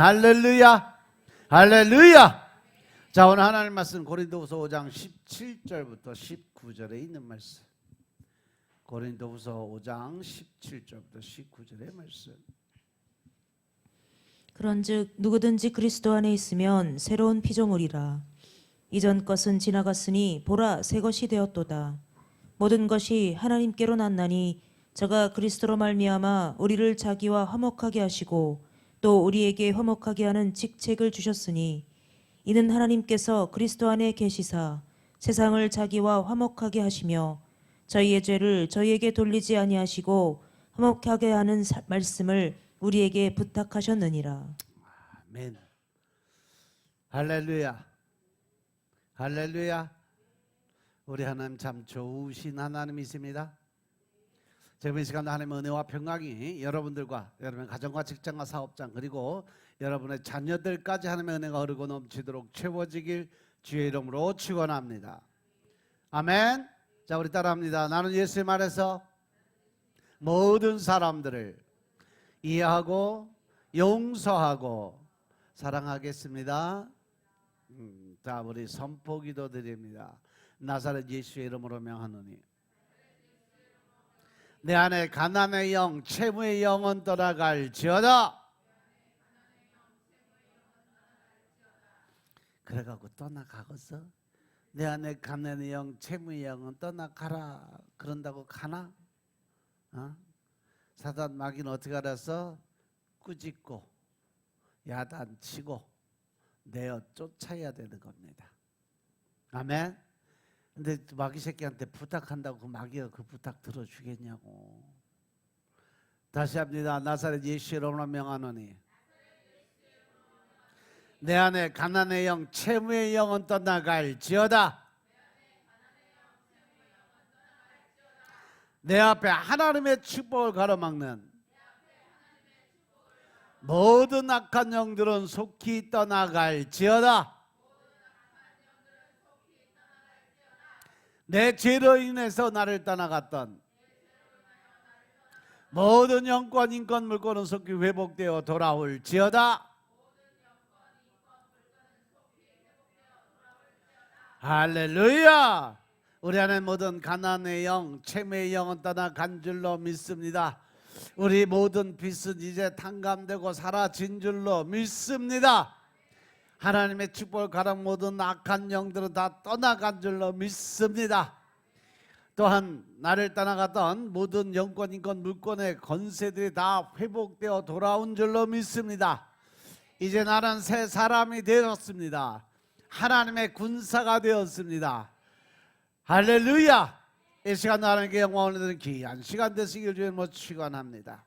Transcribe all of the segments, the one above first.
할렐루야, 할렐루야. 자, 오늘 하나님 말씀 고린도후서 5장 17절부터 19절에 있는 말씀. 고린도후서 5장 17절부터 19절의 말씀. 그런즉 누구든지 그리스도 안에 있으면 새로운 피조물이라. 이전 것은 지나갔으니 보라 새 것이 되었도다. 모든 것이 하나님께로 났나니 저가 그리스도로 말미암아 우리를 자기와 화목하게 하시고 또 우리에게 화목하게 하는 직책을 주셨으니 이는 하나님께서 그리스도 안에 계시사 세상을 자기와 화목하게 하시며 저희의 죄를 저희에게 돌리지 아니하시고 화목하게 하는 말씀을 우리에게 부탁하셨느니라. 아멘. 할렐루야, 할렐루야. 우리 하나님 참 좋으신 하나님이십니다. 지금 이 시간 하나님의 은혜와 평강이 여러분들과 여러분의 가정과 직장과 사업장 그리고 여러분의 자녀들까지 하나님의 은혜가 흐르고 넘치도록 채워지길 주의 이름으로 축원합니다. 아멘. 자, 우리 따라합니다. 나는 예수의 말에서 모든 사람들을 이해하고 용서하고 사랑하겠습니다. 자, 우리 선포기도 드립니다. 나사렛 예수의 이름으로 명하노니 내 안에 가난의 영, 채무의 영은 떠나갈지어다. 그래갖고 떠나가겠어? 내 안에 가난의 영, 채무의 영은 떠나가라 그런다고 가나? 사단 마귀는 어떻게 알아서? 꾸짖고 야단치고 내어 쫓아야 되는 겁니다. 아멘. 근데 마귀 새끼한테 부탁한다고 그 마귀가 그 부탁 들어주겠냐고. 다시 합니다. 나사렛 예수의 이름으로 명하노니 내 안에 가난의 영, 채무의 영은 떠나갈지어다. 내 앞에 하나님의 축복을 가로막는 모든 악한 영들은 속히 떠나갈지어다. 내 죄로 인해서 나를 떠나갔던 모든 영권, 인권, 물권은 속히 회복되어 돌아올지어다. 할렐루야. 우리 안에 모든 가난의 영, 채무의 영은 떠나간 줄로 믿습니다. 우리 모든 빚은 이제 탕감되고 사라진 줄로 믿습니다. 하나님의 축복을 가랑 모든 악한 영들은 다 떠나간 줄로 믿습니다. 또한 나를 떠나갔던 모든 영권, 인권, 물권의 권세들이 다 회복되어 돌아온 줄로 믿습니다. 이제 나는 새 사람이 되었습니다. 하나님의 군사가 되었습니다. 할렐루야. 이 시간 하나님께 영광을 드리는 귀한 시간 되시길 주님으로 축원합니다.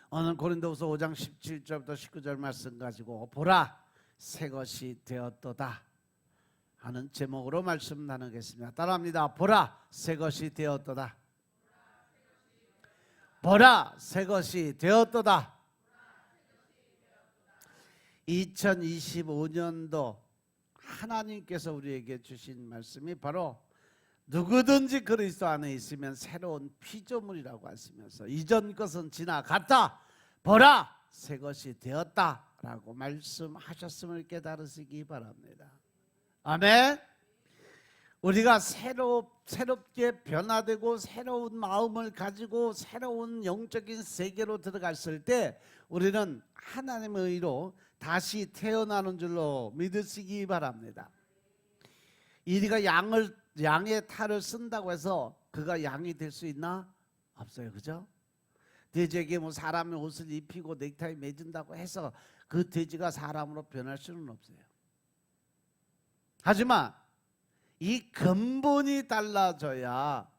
오늘 고린도후서 5장 17절부터 19절 말씀 가지고 보라 새 것이 되었도다 하는 제목으로 말씀 나누겠습니다. 따라합니다. 보라 새 것이 되었도다. 보라 새 것이 되었도다. 2025년도 하나님께서 우리에게 주신 말씀이 바로 누구든지 그리스도 안에 있으면 새로운 피조물이라고 하시면서 이전 것은 지나갔다. 보라 새 것이 되었다 라고 말씀하셨음을 깨달으시기 바랍니다. 아멘. 우리가 새롭게 변화되고 새로운 마음을 가지고 새로운 영적인 세계로 들어갔을 때 우리는 하나님의 의로 다시 태어나는 줄로 믿으시기 바랍니다. 우리가 양의 탈을 쓴다고 해서 그가 양이 될 수 있나? 없어요. 그죠? 돼지에게 뭐 사람의 옷을 입히고 넥타이 매준다고 해서 그 돼지가 사람으로 변할 수는 없어요. 하지만 이 근본이 달라져야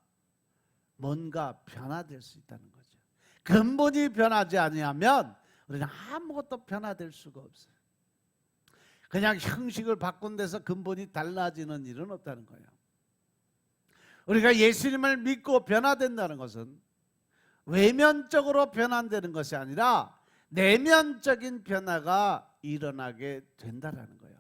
뭔가 변화될 수 있다는 거죠. 근본이 변하지 아니하면 우리는 아무것도 변화될 수가 없어요. 그냥 형식을 바꾼 데서 근본이 달라지는 일은 없다는 거예요. 우리가 예수님을 믿고 변화된다는 것은 외면적으로 변화되는 것이 아니라 내면적인 변화가 일어나게 된다는 거예요.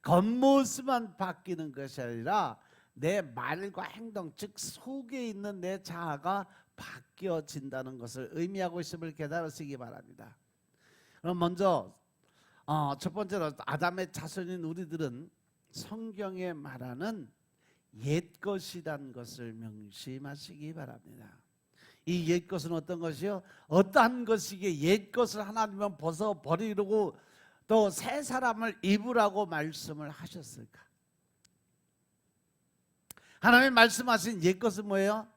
겉모습만 바뀌는 것이 아니라 내 말과 행동, 즉 속에 있는 내 자아가 바뀌어진다는 것을 의미하고 있음을 깨달으시기 바랍니다. 그럼 먼저 첫 번째로 아담의 자손인 우리들은 성경에 말하는 옛것이란 것을 명심하시기 바랍니다. 이 옛것은 어떤 것이요? 어떠한 것이기에 옛것을 하나님은 벗어버리려고 또 새 사람을 입으라고 말씀을 하셨을까? 하나님 말씀하신 옛것은 뭐예요?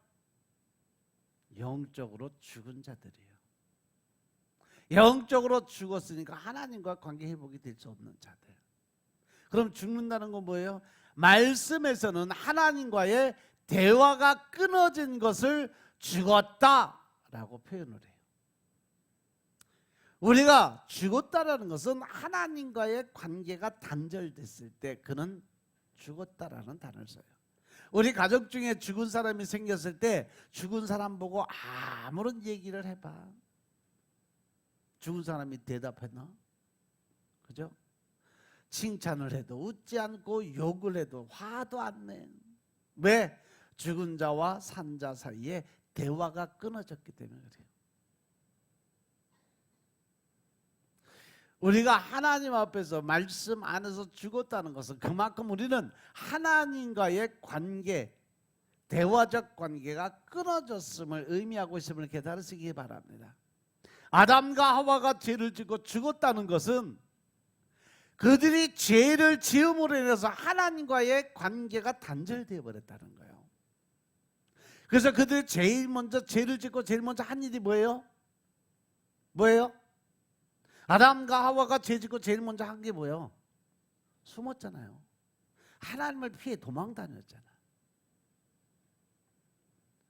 영적으로 죽은 자들이에요. 영적으로 죽었으니까 하나님과 관계 회복이 될 수 없는 자들. 그럼 죽는다는 건 뭐예요? 말씀에서는 하나님과의 대화가 끊어진 것을 죽었다라고 표현을 해요. 우리가 죽었다라는 것은 하나님과의 관계가 단절됐을 때 그는 죽었다라는 단어를 써요. 우리 가족 중에 죽은 사람이 생겼을 때 죽은 사람 보고 아무런 얘기를 해봐. 죽은 사람이 대답했나? 그죠? 칭찬을 해도 웃지 않고 욕을 해도 화도 안 내. 왜? 죽은 자와 산 자 사이에 대화가 끊어졌기 때문에 그래요. 우리가 하나님 앞에서 말씀 안에서 죽었다는 것은 그만큼 우리는 하나님과의 관계, 대화적 관계가 끊어졌음을 의미하고 있음을 깨달으시기 바랍니다. 아담과 하와가 죄를 짓고 죽었다는 것은 그들이 죄를 지음으로 인해서 하나님과의 관계가 단절되어 버렸다는 거예요. 그래서 그들이 제일 먼저 죄를 짓고 제일 먼저 한 일이 뭐예요? 뭐예요? 아담과 하와가 죄 짓고 제일 먼저 한 게 뭐예요? 숨었잖아요. 하나님을 피해 도망 다녔잖아.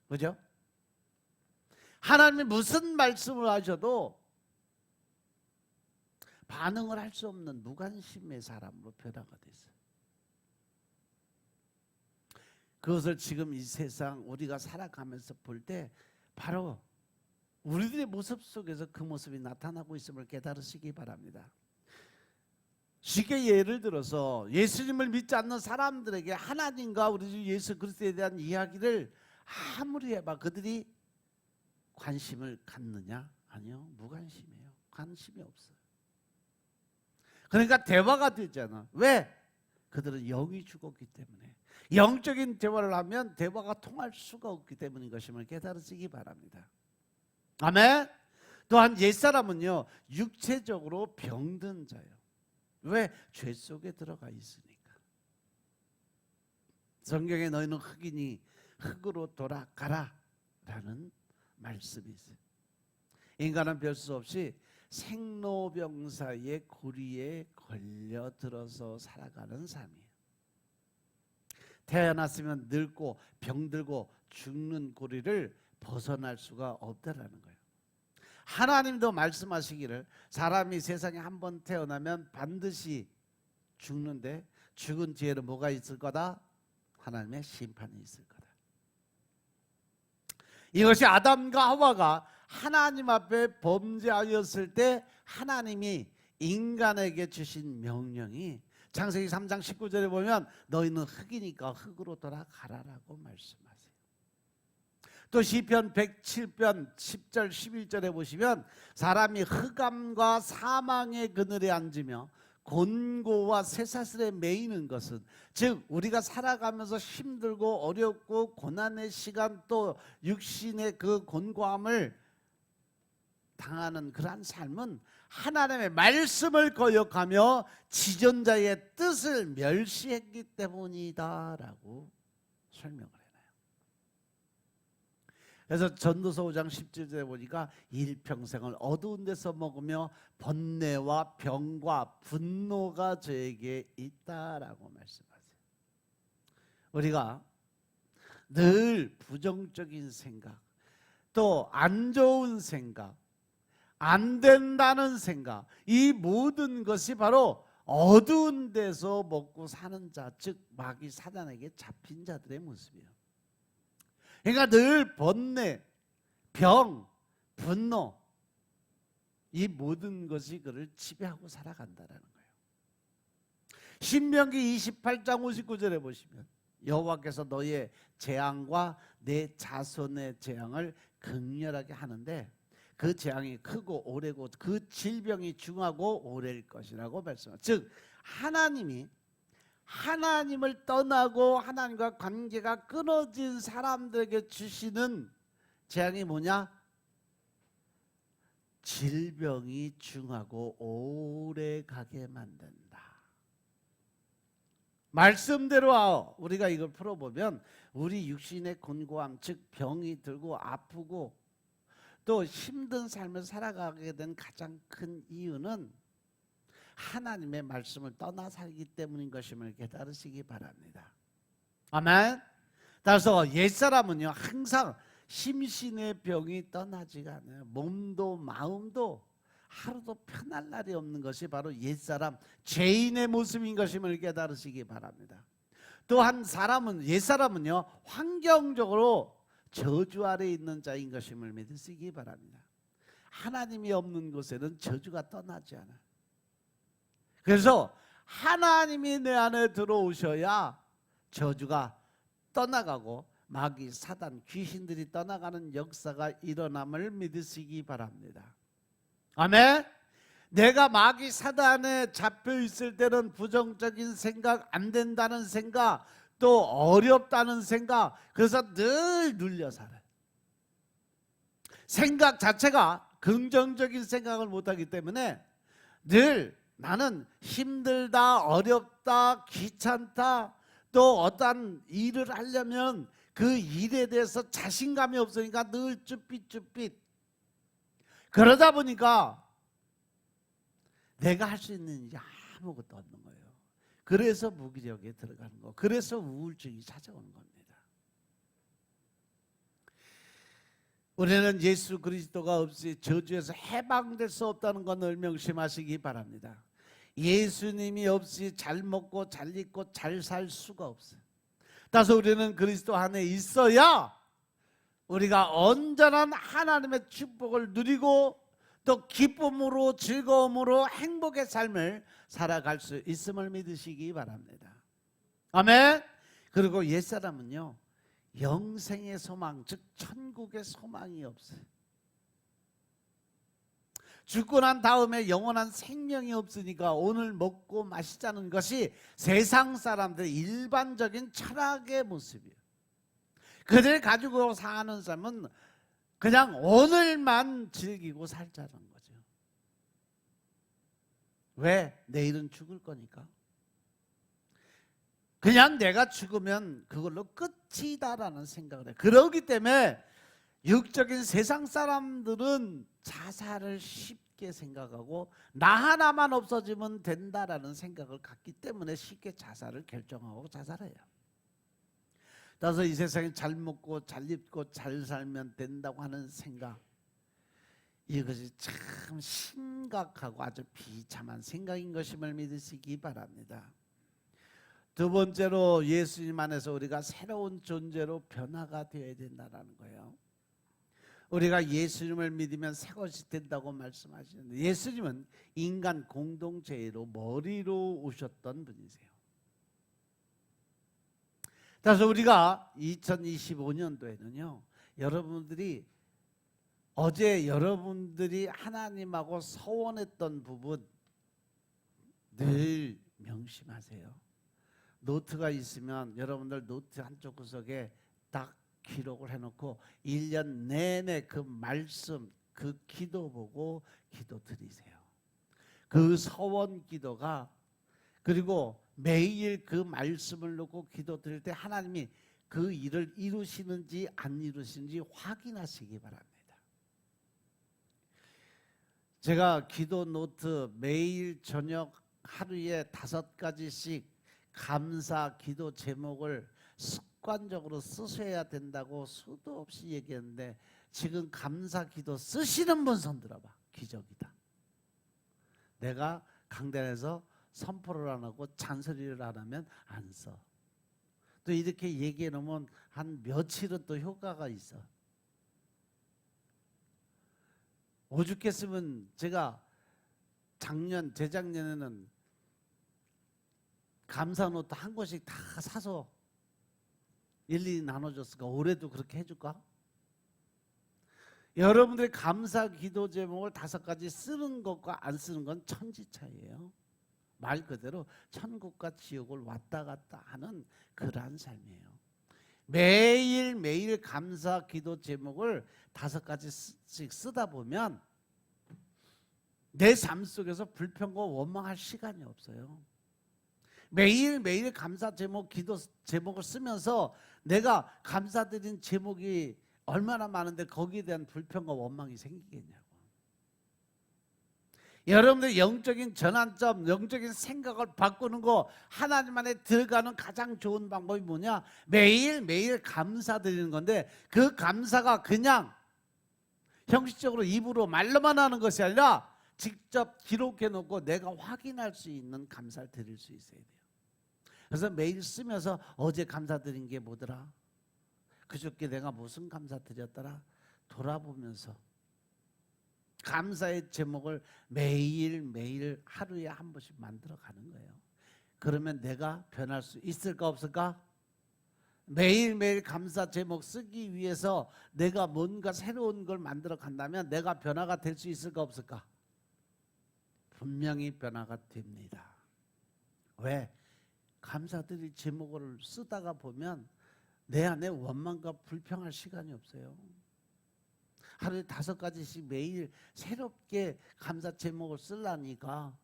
그죠? 하나님이 무슨 말씀을 하셔도 반응을 할 수 없는 무관심의 사람으로 변화가 됐어요. 그것을 지금 이 세상 우리가 살아가면서 볼 때 바로 우리들의 모습 속에서 그 모습이 나타나고 있음을 깨달으시기 바랍니다. 쉽게 예를 들어서 예수님을 믿지 않는 사람들에게 하나님과 우리 주 예수 그리스도에 대한 이야기를 아무리 해봐 그들이 관심을 갖느냐? 아니요, 무관심해요. 관심이 없어요. 그러니까 대화가 되잖아. 왜? 그들은 영이 죽었기 때문에. 영적인 대화를 하면 대화가 통할 수가 없기 때문인 것임을 깨달으시기 바랍니다. 아멘. 또한 옛사람은요 육체적으로 병든 자예요. 왜? 죄 속에 들어가 있으니까. 성경에 너희는 흙이니 흙으로 돌아가라 라는 말씀이 있어요. 인간은 별 수 없이 생로병사의 고리에 걸려들어서 살아가는 삶이에요. 태어났으면 늙고 병들고 죽는 고리를 벗어날 수가 없다라는 거예요. 하나님도 말씀하시기를 사람이 세상에 한 번 태어나면 반드시 죽는데 죽은 뒤에는 뭐가 있을 거다? 하나님의 심판이 있을 거다. 이것이 아담과 하와가 하나님 앞에 범죄하였을 때 하나님이 인간에게 주신 명령이 창세기 3장 19절에 보면 너희는 흙이니까 흙으로 돌아가라라고 말씀하세요. 또 시편 107편 10절 11절에 보시면 사람이 흑암과 사망의 그늘에 앉으며 곤고와 쇠사슬에 매이는 것은 즉 우리가 살아가면서 힘들고 어렵고 고난의 시간 또 육신의 그 곤고함을 당하는 그러한 삶은 하나님의 말씀을 거역하며 지존자의 뜻을 멸시했기 때문이다 라고 설명을 해요. 그래서 전도서 5장 17절에 보니까 일평생을 어두운 데서 먹으며 번뇌와 병과 분노가 저에게 있다라고 말씀하세요. 우리가 늘 부정적인 생각, 또 안 좋은 생각, 안 된다는 생각, 이 모든 것이 바로 어두운 데서 먹고 사는 자, 즉 마귀 사단에게 잡힌 자들의 모습이에요. 그러니까 늘 번뇌, 병, 분노 이 모든 것이 그를 지배하고 살아간다는 거예요. 신명기 28장 59절에 보시면 여호와께서 너의 재앙과 내 자손의 재앙을 극렬하게 하는데 그 재앙이 크고 오래고 그 질병이 중하고 오래일 것이라고 말씀합니다. 즉 하나님이 하나님을 떠나고 하나님과 관계가 끊어진 사람들에게 주시는 재앙이 뭐냐? 질병이 중하고 오래 가게 만든다. 말씀대로 우리가 이걸 풀어보면 우리 육신의 곤고함, 즉 병이 들고 아프고 또 힘든 삶을 살아가게 된 가장 큰 이유는 하나님의 말씀을 떠나 살기 때문인 것임을 깨달으시기 바랍니다. 아멘. 따라서 옛사람은요 항상 심신의 병이 떠나지가 않아요. 몸도 마음도 하루도 편할 날이 없는 것이 바로 옛사람 죄인의 모습인 것임을 깨달으시기 바랍니다. 또한 옛사람은요 환경적으로 저주 아래 있는 자인 것임을 믿으시기 바랍니다. 하나님이 없는 곳에는 저주가 떠나지 않아요. 그래서 하나님이 내 안에 들어오셔야 저주가 떠나가고 마귀, 사단, 귀신들이 떠나가는 역사가 일어남을 믿으시기 바랍니다. 아멘. 내가 마귀, 사단에 잡혀 있을 때는 부정적인 생각, 안 된다는 생각, 또 어렵다는 생각, 그래서 늘 눌려 살아요. 생각 자체가 긍정적인 생각을 못하기 때문에 늘 나는 힘들다, 어렵다, 귀찮다, 또 어떤 일을 하려면 그 일에 대해서 자신감이 없으니까 늘 쭈삣쭈삣. 그러다 보니까 내가 할 수 있는 일이 아무것도 없는 거예요. 그래서 무기력에 들어가는 거, 그래서 우울증이 찾아오는 겁니다. 우리는 예수 그리스도가 없이 저주에서 해방될 수 없다는 것을 명심하시기 바랍니다. 예수님이 없이 잘 먹고 잘 입고 잘 살 수가 없어요. 따라서 우리는 그리스도 안에 있어야 우리가 온전한 하나님의 축복을 누리고 또 기쁨으로 즐거움으로 행복의 삶을 살아갈 수 있음을 믿으시기 바랍니다. 아멘. 그리고 옛사람은요 영생의 소망, 즉 천국의 소망이 없어요. 죽고 난 다음에 영원한 생명이 없으니까 오늘 먹고 마시자는 것이 세상 사람들의 일반적인 철학의 모습이에요. 그들 가지고 사는 삶은 그냥 오늘만 즐기고 살자는 거죠. 왜? 내일은 죽을 거니까. 그냥 내가 죽으면 그걸로 끝이다라는 생각을 해요. 그렇기 때문에 육적인 세상 사람들은 자살을 쉽게 생각하고 나 하나만 없어지면 된다라는 생각을 갖기 때문에 쉽게 자살을 결정하고 자살해요. 따라서 이 세상에 잘 먹고 잘 입고 잘 살면 된다고 하는 생각, 이것이 참 심각하고 아주 비참한 생각인 것임을 믿으시기 바랍니다. 두 번째로 예수님 안에서 우리가 새로운 존재로 변화가 되어야 된다는 거예요. 우리가 예수님을 믿으면 새 것이 된다고 말씀하시는데 예수님은 인간 공동체로 머리로 오셨던 분이세요. 그래서 우리가 2025년도에는요 여러분들이 어제 여러분들이 하나님하고 서원했던 부분 늘 명심하세요. 노트가 있으면 여러분들 노트 한쪽 구석에 딱 기록을 해놓고 1년 내내 그 말씀, 그 기도 보고 기도 드리세요. 그 서원 기도가, 그리고 매일 그 말씀을 놓고 기도 드릴 때 하나님이 그 일을 이루시는지 안 이루시는지 확인하시기 바랍니다. 제가 기도 노트 매일 저녁 하루에 5가지씩 감사 기도 제목을 습관적으로 쓰셔야 된다고 수도 없이 얘기했는데 지금 감사 기도 쓰시는 분 손 들어봐. 기적이다. 내가 강단에서 선포를 안 하고 잔소리를 안 하면 안 써. 또 이렇게 얘기해 놓으면 한 며칠은 또 효과가 있어. 오죽했으면 제가 재작년에는 감사노트 한 권씩 다 사서 일일이 나눠줬을까? 올해도 그렇게 해줄까? 여러분들의 감사 기도 제목을 5가지 쓰는 것과 안 쓰는 건 천지 차이예요. 말 그대로 천국과 지옥을 왔다 갔다 하는 그러한 삶이에요. 매일매일 감사 기도 제목을 5가지씩 쓰다 보면 내 삶 속에서 불평과 원망할 시간이 없어요. 매일매일 감사 제목, 기도 제목을 쓰면서 내가 감사드린 제목이 얼마나 많은데 거기에 대한 불평과 원망이 생기겠냐고. 여러분들 영적인 전환점, 영적인 생각을 바꾸는 거, 하나님 안에 들어가는 가장 좋은 방법이 뭐냐? 매일매일 감사드리는 건데, 그 감사가 그냥 형식적으로 입으로 말로만 하는 것이 아니라 직접 기록해 놓고 내가 확인할 수 있는 감사를 드릴 수 있어야 돼요. 그래서 매일 쓰면서 어제 감사드린 게 뭐더라? 그저께 내가 무슨 감사드렸더라? 돌아보면서 감사의 제목을 매일매일 하루에 한 번씩 만들어 가는 거예요. 그러면 내가 변할 수 있을까 없을까? 매일매일 감사 제목 쓰기 위해서 내가 뭔가 새로운 걸 만들어 간다면 내가 변화가 될 수 있을까 없을까? 분명히 변화가 됩니다. 왜? 감사드릴 제목을 쓰다가 보면 내 안에 원망과 불평할 시간이 없어요. 하루에 5가지씩 매일 새롭게 감사 제목을 쓰려니까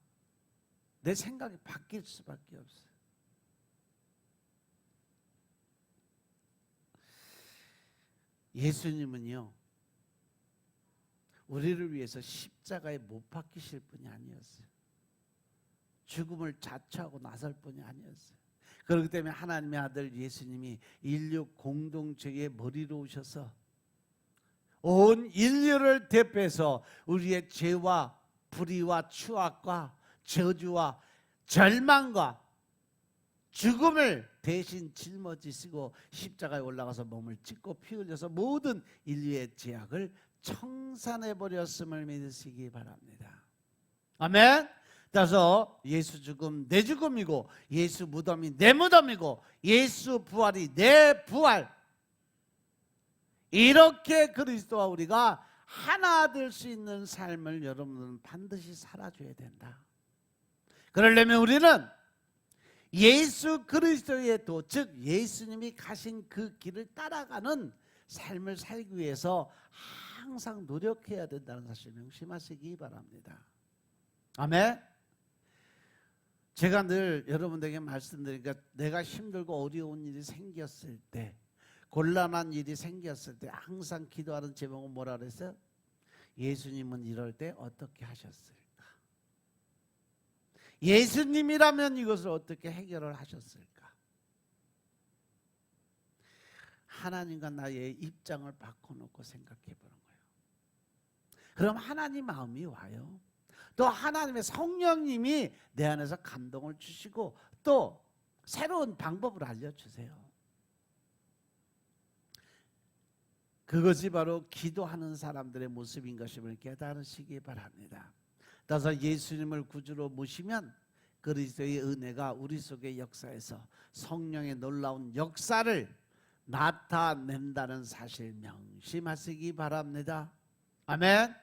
내 생각이 바뀔 수밖에 없어요. 예수님은요, 우리를 위해서 십자가에 못 박히실 분이 아니었어요. 죽음을 자처하고 나설 분이 아니었어요. 그렇기 때문에 하나님의 아들 예수님이 인류 공동체의 머리로 오셔서 온 인류를 대표해서 우리의 죄와 불의와 추악과 저주와 절망과 죽음을 대신 짊어지시고 십자가에 올라가서 몸을 찢고 피 흘려서 모든 인류의 죄악을 청산해 버렸음을 믿으시기 바랍니다. 아멘. 따라서 예수 죽음 내 죽음이고 예수 무덤이 내 무덤이고 예수 부활이 내 부활, 이렇게 그리스도와 우리가 하나 될 수 있는 삶을 여러분은 반드시 살아줘야 된다. 그러려면 우리는 예수 그리스도의 도, 즉 예수님이 가신 그 길을 따라가는 삶을 살기 위해서 항상 노력해야 된다는 사실 명심하시기 바랍니다. 아멘. 제가 늘 여러분들에게 말씀드리니까 내가 힘들고 어려운 일이 생겼을 때, 곤란한 일이 생겼을 때 항상 기도하는 제목은 뭐라 그랬어요? 예수님은 이럴 때 어떻게 하셨을까? 예수님이라면 이것을 어떻게 해결을 하셨을까? 하나님과 나의 입장을 바꿔놓고 생각해 보는 거예요. 그럼 하나님 마음이 와요. 또 하나님의 성령님이 내 안에서 감동을 주시고 또 새로운 방법을 알려주세요. 그것이 바로 기도하는 사람들의 모습인 것임을 깨달으시기 바랍니다. 따라서 예수님을 구주로 모시면 그리스도의 은혜가 우리 속의 역사에서 성령의 놀라운 역사를 나타낸다는 사실 명심하시기 바랍니다. 아멘.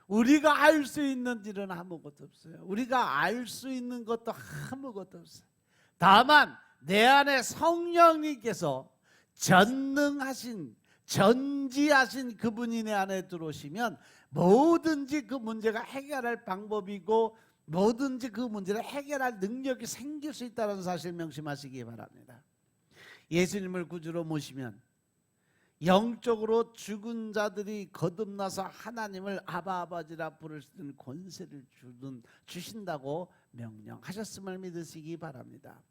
우리가 알 수 있는 일은 아무것도 없어요. 우리가 알 수 있는 것도 아무것도 없어요. 다만 내 안에 성령님께서 전지하신 그분이 내 안에 들어오시면 뭐든지 그 문제가 해결할 방법이고 뭐든지 그 문제를 해결할 능력이 생길 수 있다는 사실 명심하시기 바랍니다. 예수님을 구주로 모시면 영적으로 죽은 자들이 거듭나서 하나님을 아바 아버지라 부를 수 있는 권세를 주신다고 명령하셨음을 믿으시기 바랍니다.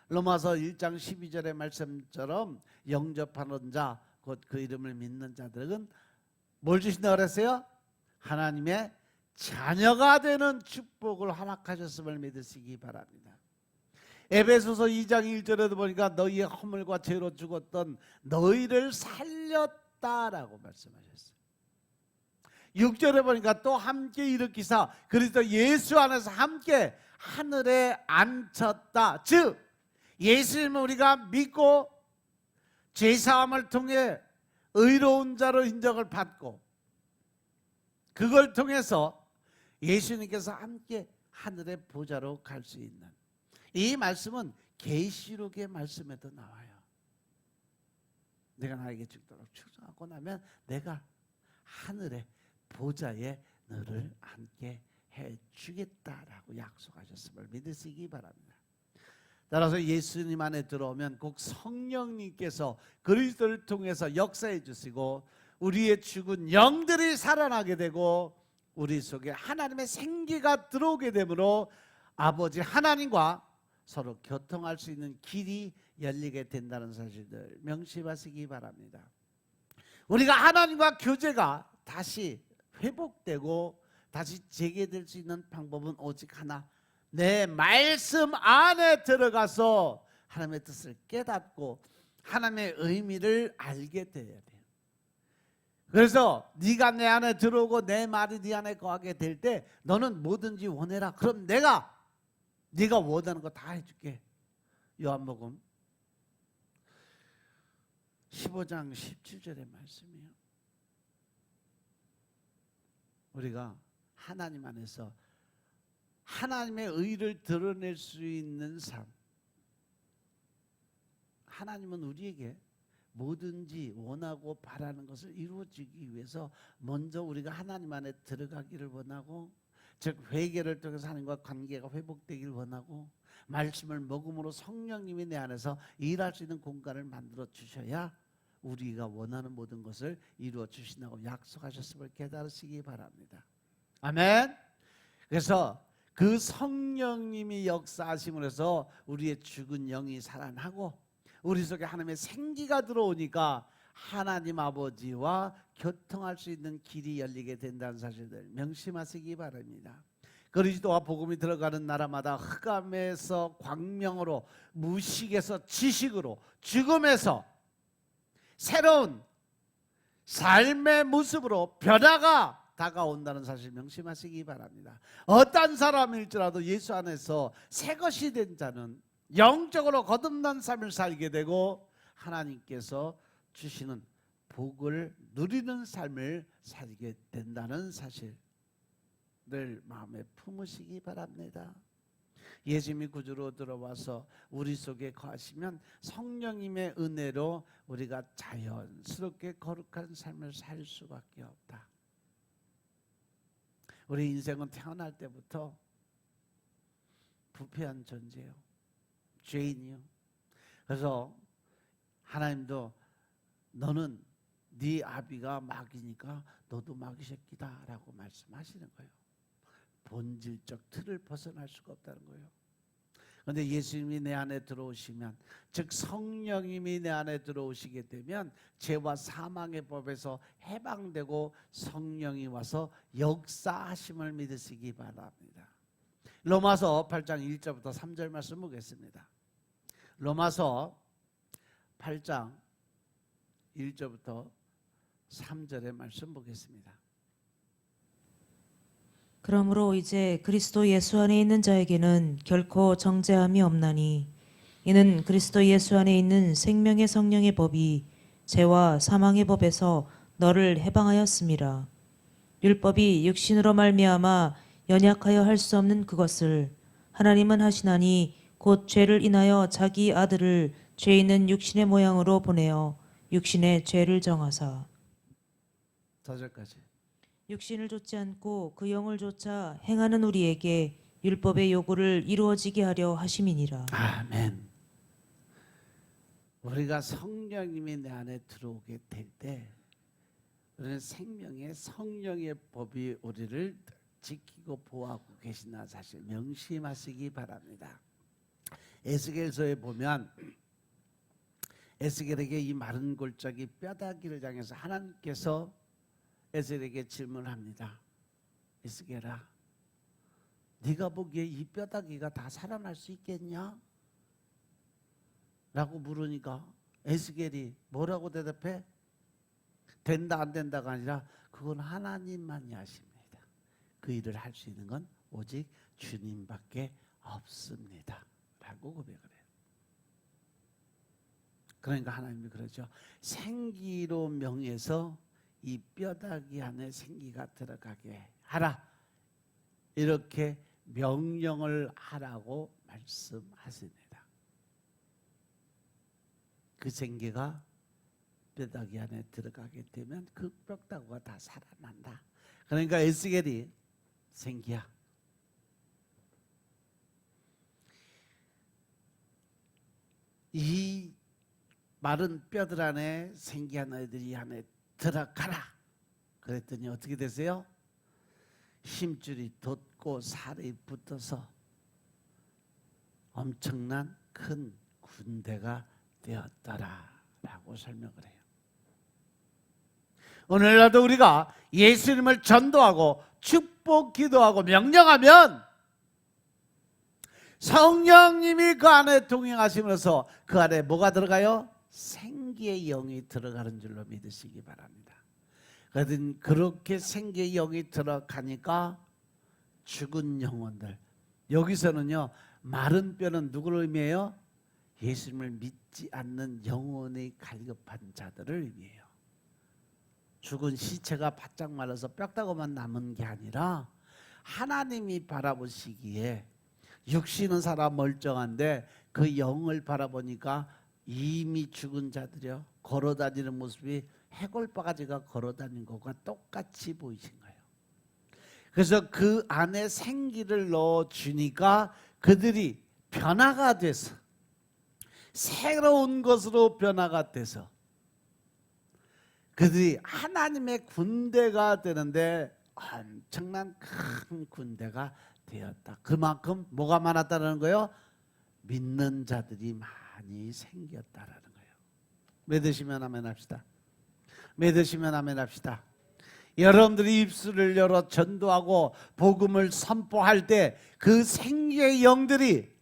로마서 1장 12절의 말씀처럼 영접하는 자, 곧 그 이름을 믿는 자들은 뭘 주신다고 그랬어요? 하나님의 자녀가 되는 축복을 허락하셨음을 믿으시기 바랍니다. 에베소서 2장 1절에도 보니까 너희의 허물과 죄로 죽었던 너희를 살렸다라고 말씀하셨어요. 6절에 보니까 또 함께 일으키사 그리스도 예수 안에서 함께 하늘에 앉혔다. 즉 예수님을 우리가 믿고 죄사함을 통해 의로운 자로 인정을 받고 그걸 통해서 예수님께서 함께 하늘의 보좌로 갈 수 있는, 이 말씀은 계시록의 말씀에도 나와요. 내가 나에게 죽도록 축성하고 나면 내가 하늘의 보좌에 너를 앉게 해주겠다라고 약속하셨음을 믿으시기 바랍니다. 따라서 예수님 안에 들어오면 꼭 성령님께서 그리스도를 통해서 역사해 주시고 우리의 죽은 영들이 살아나게 되고 우리 속에 하나님의 생기가 들어오게 되므로 아버지 하나님과 서로 교통할 수 있는 길이 열리게 된다는 사실들 명심하시기 바랍니다. 우리가 하나님과 교제가 다시 회복되고 다시 재개될 수 있는 방법은 오직 하나, 내 말씀 안에 들어가서 하나님의 뜻을 깨닫고 하나님의 의미를 알게 되어야 돼요. 그래서 네가 내 안에 들어오고 내 말이 네 안에 거하게 될 때 너는 뭐든지 원해라. 그럼 내가 네가 원하는 거 다 해줄게. 요한복음 15장 17절의 말씀이에요. 우리가 하나님 안에서 하나님의 의를 드러낼 수 있는 삶, 하나님은 우리에게 뭐든지 원하고 바라는 것을 이루어지기 위해서 먼저 우리가 하나님 안에 들어가기를 원하고, 즉 회개를 통해서 하나님과 관계가 회복되기를 원하고, 말씀을 먹음으로 성령님이 내 안에서 일할 수 있는 공간을 만들어 주셔야 우리가 원하는 모든 것을 이루어 주신다고 약속하셨음을 깨달으시기 바랍니다. 아멘. 그래서 그 성령님이 역사하심으로 해서 우리의 죽은 영이 살아나고 우리 속에 하나님의 생기가 들어오니까 하나님 아버지와 교통할 수 있는 길이 열리게 된다는 사실들 명심하시기 바랍니다. 그리스도와 복음이 들어가는 나라마다 흑암에서 광명으로, 무식에서 지식으로, 죽음에서 새로운 삶의 모습으로 변화가 다가온다는 사실 명심하시기 바랍니다. 어떤 사람일지라도 예수 안에서 새 것이 된 자는 영적으로 거듭난 삶을 살게 되고 하나님께서 주시는 복을 누리는 삶을 살게 된다는 사실을 마음에 품으시기 바랍니다. 예수님이 구주로 들어와서 우리 속에 거하시면 성령님의 은혜로 우리가 자연스럽게 거룩한 삶을 살 수밖에 없다. 우리 인생은 태어날 때부터 부패한 존재예요. 죄인이요. 그래서 하나님도 너는 네 아비가 마귀니까 너도 마귀 새끼다 라고 말씀하시는 거예요. 본질적 틀을 벗어날 수가 없다는 거예요. 그런데 예수님이 내 안에 들어오시면, 즉 성령님이 내 안에 들어오시게 되면 죄와 사망의 법에서 해방되고 성령이 와서 역사하심을 믿으시기 바랍니다. 로마서 8장 1절부터 3절 말씀 보겠습니다. 로마서 8장 1절부터 3절의 말씀 보겠습니다. 그러므로 이제 그리스도 예수 안에 있는 자에게는 결코 정죄함이 없나니, 이는 그리스도 예수 안에 있는 생명의 성령의 법이 죄와 사망의 법에서 너를 해방하였음이라. 율법이 육신으로 말미암아 연약하여 할 수 없는 그것을 하나님은 하시나니 곧 죄를 인하여 자기 아들을 죄 있는 육신의 모양으로 보내어 육신의 죄를 정하사. 4절까지. 육신을 좇지 않고 그 영을 좇아 행하는 우리에게 율법의 요구를 이루어지게 하려 하심이니라. 아멘. 우리가 성령님이 내 안에 들어오게 될 때 우리는 생명의 성령의 법이 우리를 지키고 보호하고 계신다는 사실 명심하시기 바랍니다. 에스겔서에 보면 에스겔에게 이 마른 골짜기 뼈다귀를 향해서 하나님께서 에스겔에게 질문합니다. 에스겔아, 네가 보기에 이 뼈다귀가 다 살아날 수 있겠냐? 라고 물으니까 에스겔이 뭐라고 대답해? 된다 안 된다가 아니라 그건 하나님만이 하십니다. 그 일을 할 수 있는 건 오직 주님밖에 없습니다. 라고 고백을 해요. 그러니까 하나님이 그러죠. 생기로 명해서 이 뼈다귀 안에 생기가 들어가게 하라. 이렇게 명령을 하라고 말씀하십니다. 그 생기가 뼈다귀 안에 들어가게 되면 그 뼈다귀가 다 살아난다. 그러니까 에스겔이 생기야, 이 마른 뼈들 안에 생기한 너희들이 안에 들어가라. 그랬더니 어떻게 되세요? 힘줄이 돋고 살이 붙어서 엄청난 큰 군대가 되었더라라고 설명을 해요. 오늘날도 우리가 예수님을 전도하고 축복 기도하고 명령하면 성령님이 그 안에 동행하시면서 그 안에 뭐가 들어가요? 생기의 영이 들어가는 줄로 믿으시기 바랍니다. 그렇게 생기의 영이 들어가니까 죽은 영혼들, 여기서는요 마른 뼈는 누구를 의미해요? 예수님을 믿지 않는 영혼이 갈급한 자들을 의미해요. 죽은 시체가 바짝 말라서 뼈다귀만 남은 게 아니라 하나님이 바라보시기에 육신은 살아 멀쩡한데 그 영을 바라보니까 이미 죽은 자들이요 걸어다니는 모습이 해골바가지가 걸어다니는 것과 똑같이 보이신 거예요. 그래서 그 안에 생기를 넣어주니까 그들이 변화가 돼서 새로운 것으로 변화가 돼서 그들이 하나님의 군대가 되는데 엄청난 큰 군대가 되었다. 그만큼 뭐가 많았다는 거예요? 믿는 자들이 많이 생겼다라는 거예요. 믿으시면 아멘 합시다. 믿으시면 아멘 합시다. 여러분들이 입술을 열어 전도하고 복음을 선포할 때 그 생기의 영들이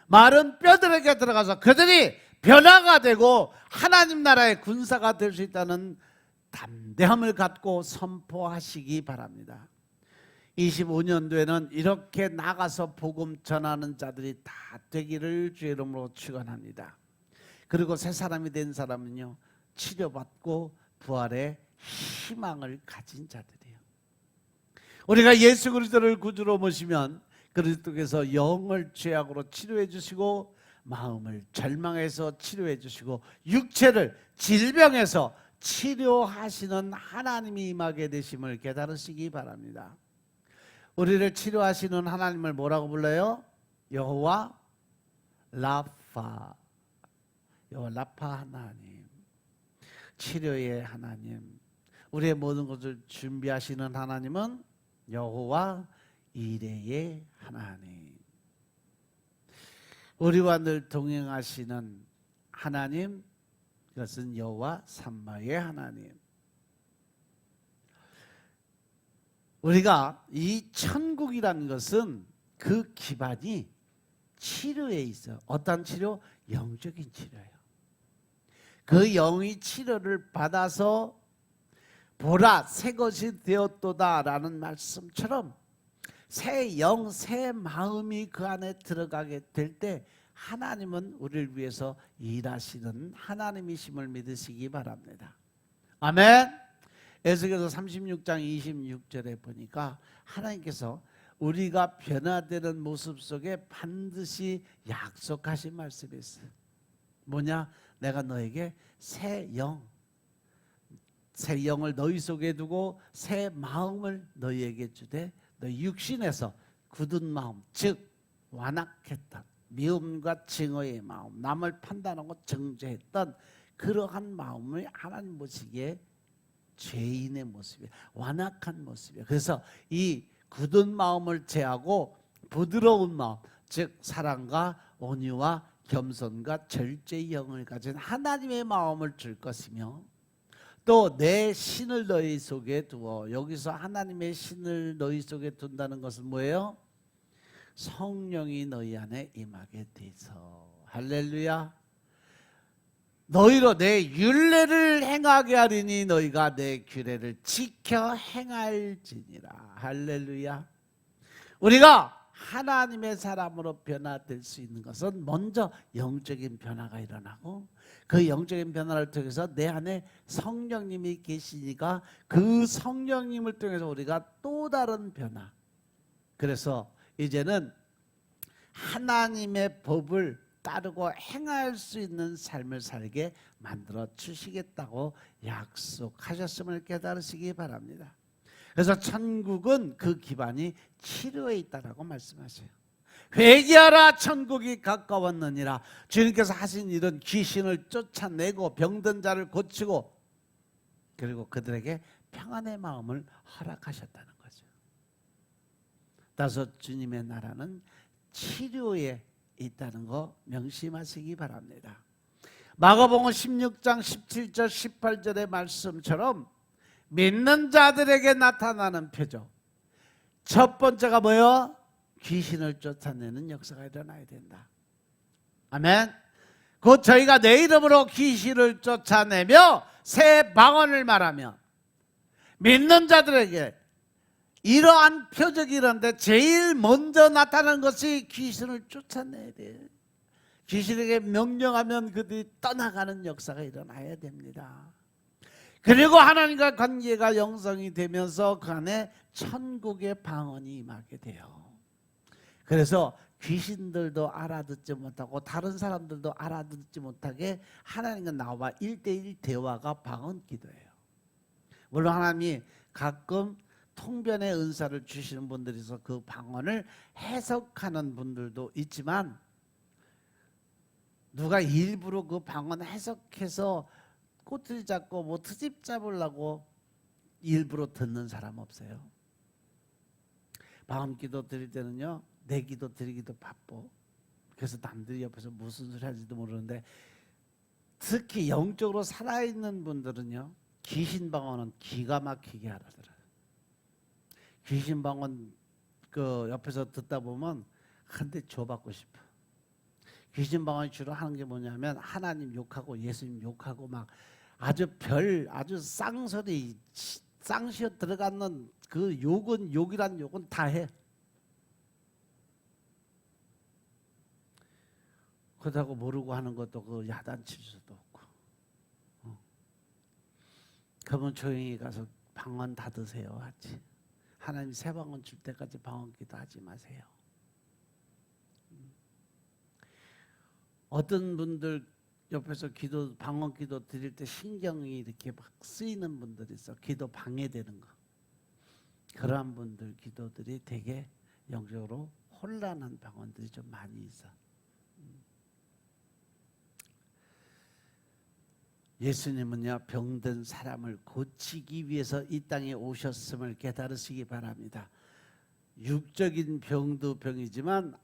마른 뼈들에게 들어가서 그들이 변화가 되고 하나님 나라의 군사가 될 수 있다는 담대함을 갖고 선포하시기 바랍니다. 25년도에는 이렇게 나가서 복음 전하는 자들이 다 되기를 주의 이름으로 축원합니다. 그리고 새 사람이 된 사람은요 치료받고 부활의 희망을 가진 자들이에요. 우리가 예수 그리스도를 구주로 모시면 그리스도께서 영을 죄악으로 치료해 주시고 마음을 절망해서 치료해 주시고 육체를 질병에서 치료하시는 하나님이 임하게 되심을 깨달으시기 바랍니다. 우리를 치료하시는 하나님을 뭐라고 불러요? 여호와 라파. 여호와 라파 하나님, 치료의 하나님, 우리의 모든 것을 준비하시는 하나님은 여호와 이레의 하나님, 우리와 늘 동행하시는 하나님, 그것은 여호와 삼마의 하나님. 우리가 이 천국이라는 것은 그 기반이 치료에 있어요. 어떤 치료? 영적인 치료예요. 그 영의 치료를 받아서 보라 새 것이 되었도다 라는 말씀처럼 새 영, 새 마음이 그 안에 들어가게 될 때 하나님은 우리를 위해서 일하시는 하나님이심을 믿으시기 바랍니다. 아멘. 에스겔서 36장 26절에 보니까 하나님께서 우리가 변화되는 모습 속에 반드시 약속하신 말씀이 있어요. 뭐냐? 내가 너에게 새 영을 너희 속에 두고 새 마음을 너희에게 주되 너희 육신에서 굳은 마음, 즉 완악했던 미움과 증오의 마음, 남을 판단하고 정죄했던 그러한 마음을 하나님 보시기에 죄인의 모습이에요. 완악한 모습이에요. 그래서 이 굳은 마음을 제하고 부드러운 마음, 즉 사랑과 온유와 겸손과 절제의 영을 가진 하나님의 마음을 줄 것이며 또 내 신을 너희 속에 두어, 여기서 하나님의 신을 너희 속에 둔다는 것은 뭐예요? 성령이 너희 안에 임하게 돼서, 할렐루야. 너희로 내 율례를 행하게 하리니 너희가 내 규례를 지켜 행할지니라. 할렐루야. 우리가 하나님의 사람으로 변화될 수 있는 것은 먼저 영적인 변화가 일어나고, 그 영적인 변화를 통해서 내 안에 성령님이 계시니까 그 성령님을 통해서 우리가 또 다른 변화. 그래서 이제는 하나님의 법을 따르고 행할 수 있는 삶을 살게 만들어 주시겠다고 약속하셨음을 깨달으시기 바랍니다. 그래서 천국은 그 기반이 치료에 있다라고 말씀하세요. 회개하라, 천국이 가까웠느니라. 주님께서 하신 일은 귀신을 쫓아내고 병든 자를 고치고, 그리고 그들에게 평안의 마음을 허락하셨다는 거죠. 따라서 주님의 나라는 치료에 있다는 거 명심하시기 바랍니다. 마가복음 16장 17절 18절의 말씀처럼 믿는 자들에게 나타나는 표적, 첫 번째가 뭐예요? 귀신을 쫓아내는 역사가 일어나야 된다. 아멘. 곧 저희가 내 이름으로 귀신을 쫓아내며 새 방언을 말하며, 믿는 자들에게 이러한 표적이 일어나는데 제일 먼저 나타나는 것이 귀신을 쫓아내야 돼요. 귀신에게 명령하면 그들이 떠나가는 역사가 일어나야 됩니다. 그리고 하나님과 관계가 영성이 되면서 그 안에 천국의 방언이 임하게 돼요. 그래서 귀신들도 알아듣지 못하고 다른 사람들도 알아듣지 못하게 하나님과 나와 1대1 대화가 방언 기도예요. 물론 하나님이 가끔 통변의 은사를 주시는 분들이 있어 그 방언을 해석하는 분들도 있지만, 누가 일부러 그 방언 해석해서 꼬투리 잡고 뭐 트집 잡으려고 일부러 듣는 사람 없어요. 방언 기도 드릴 때는요, 내 기도 드리기도 바빠. 그래서 남들이 옆에서 무슨 소리 하는지도 모르는데, 특히 영적으로 살아있는 분들은요, 귀신 방언은 기가 막히게 알아들어요. 귀신 방언 그 옆에서 듣다 보면 한 대 줘받고 싶어. 귀신 방언이 주로 하는 게 뭐냐면 하나님 욕하고 예수님 욕하고 막 아주 쌍소리, 쌍시어 들어가는 그 욕은, 욕이란 욕은 다 해. 그렇다고 모르고 하는 것도 그 야단칠 수도 없고. 그러면 조용히 가서 방언 다 드세요 하지. 하나님 새 방언 줄 때까지 방언 기도하지 마세요. 어떤 분들 옆에서 방언 기도 드릴 때 신경이 이렇게 막 쓰이는 분들이 있어. 기도 방해되는 거. 그러한 분들 기도들이 되게 영적으로 혼란한 방언들이 좀 많이 있어. 예수님은요, 병든 사람을 고치기 위해서 이 땅에 오셨음을 깨달으시기 바랍니다. 육적인 병도 병이지만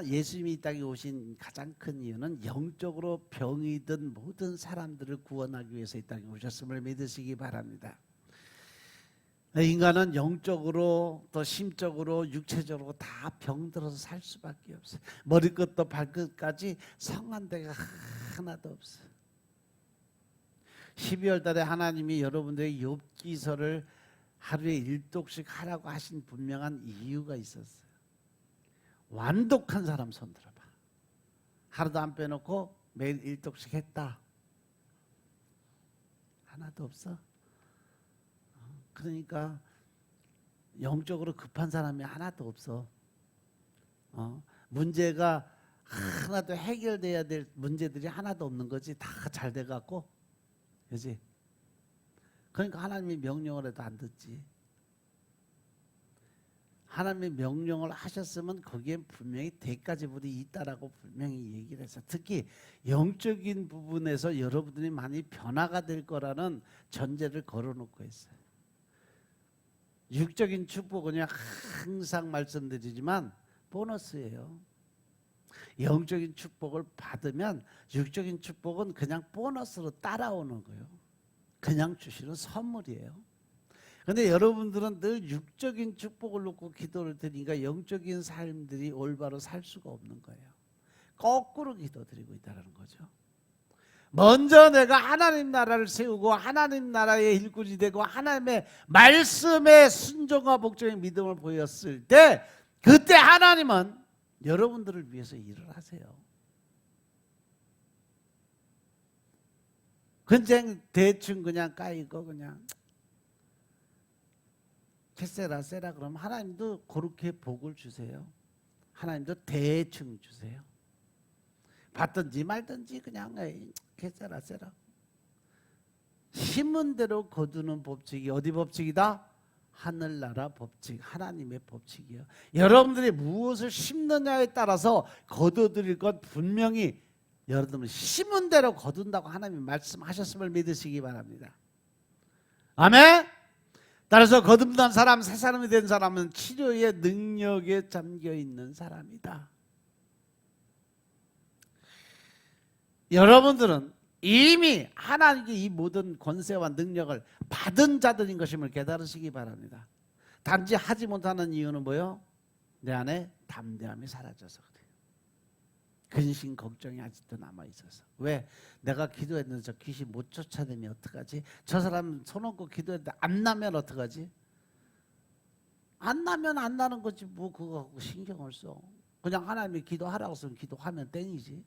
예수님이 이 땅에 오신 가장 큰 이유는 영적으로 병이 든 모든 사람들을 구원하기 위해서 이 땅에 오셨음을 믿으시기 바랍니다. 인간은 영적으로 또 심적으로 육체적으로 다 병들어서 살 수밖에 없어요. 머리끝부터 발끝까지 성한 데가 하나도 없어요. 12월 달에 하나님이 여러분들의 욥기서를 하루에 1독씩 하라고 하신 분명한 이유가 있었어요. 완독한 사람 손 들어봐. 하루도 안 빼놓고 매일 1독씩 했다. 하나도 없어. 그러니까 영적으로 급한 사람이 하나도 없어. 문제가 하나도 해결돼야 될 문제들이 하나도 없는 거지. 다 잘 돼갖고, 그렇지? 그러니까 하나님이 명령을 해도 안 듣지. 하나님이 명령을 하셨으면 거기에 분명히 대가지불이 있다라고 분명히 얘기를 했어요. 특히 영적인 부분에서 여러분들이 많이 변화가 될 거라는 전제를 걸어놓고 있어요. 육적인 축복은요, 항상 말씀드리지만 보너스예요. 영적인 축복을 받으면 육적인 축복은 그냥 보너스로 따라오는 거예요. 그냥 주시는 선물이에요. 그런데 여러분들은 늘 육적인 축복을 놓고 기도를 드리니까 영적인 삶들이 올바로 살 수가 없는 거예요. 거꾸로 기도드리고 있다는 거죠. 먼저 내가 하나님 나라를 세우고 하나님 나라의 일꾼이 되고 하나님의 말씀에 순종과 복종의 믿음을 보였을 때 그때 하나님은 여러분들을 위해서 일을 하세요. 그냥 대충 그냥 까이고 그냥 캐세라 세라 그러면 하나님도 그렇게 복을 주세요. 하나님도 대충 주세요. 받든지 말든지 그냥 캐세라 세라. 심은 대로 거두는 법칙이 어디 법칙이다? 하늘나라 법칙, 하나님의 법칙이에요. 여러분들이 무엇을 심느냐에 따라서 거둬들일 것 분명히 여러분은 심은 대로 거둔다고 하나님이 말씀하셨음을 믿으시기 바랍니다. 아멘. 따라서 거듭난 사람, 새 사람이 된 사람은 치료의 능력에 잠겨 있는 사람이다. 여러분들은 이미 하나님께 이 모든 권세와 능력을 받은 자들인 것임을 깨달으시기 바랍니다. 단지 하지 못하는 이유는 뭐예요? 내 안에 담대함이 사라져서 그래요. 근심 걱정이 아직도 남아있어서. 왜? 내가 기도했는데 저 귀신 못 쫓아내면 어떡하지? 저 사람 손 얹고 기도했는데 안 나면 어떡하지? 안 나면 안 나는 거지 뭐 그거 갖고 신경을 써. 그냥 하나님이 기도하라고 했으면 기도하면 땡이지.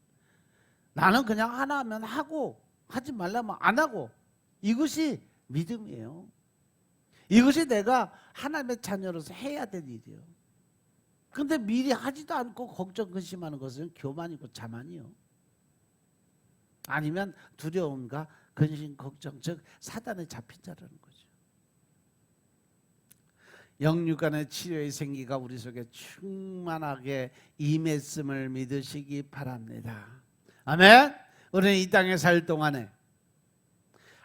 나는 그냥 하나 하면 하고 하지 말라면 안 하고, 이것이 믿음이에요. 이것이 내가 하나님의 자녀로서 해야 될 일이에요. 근데 미리 하지도 않고 걱정 근심하는 것은 교만이고 자만이요. 아니면 두려움과 근심 걱정, 즉 사단에 잡힌 자라는 거죠. 영육간의 치료의 생기가 우리 속에 충만하게 임했음을 믿으시기 바랍니다. 아멘. 우리는 이 땅에 살 동안에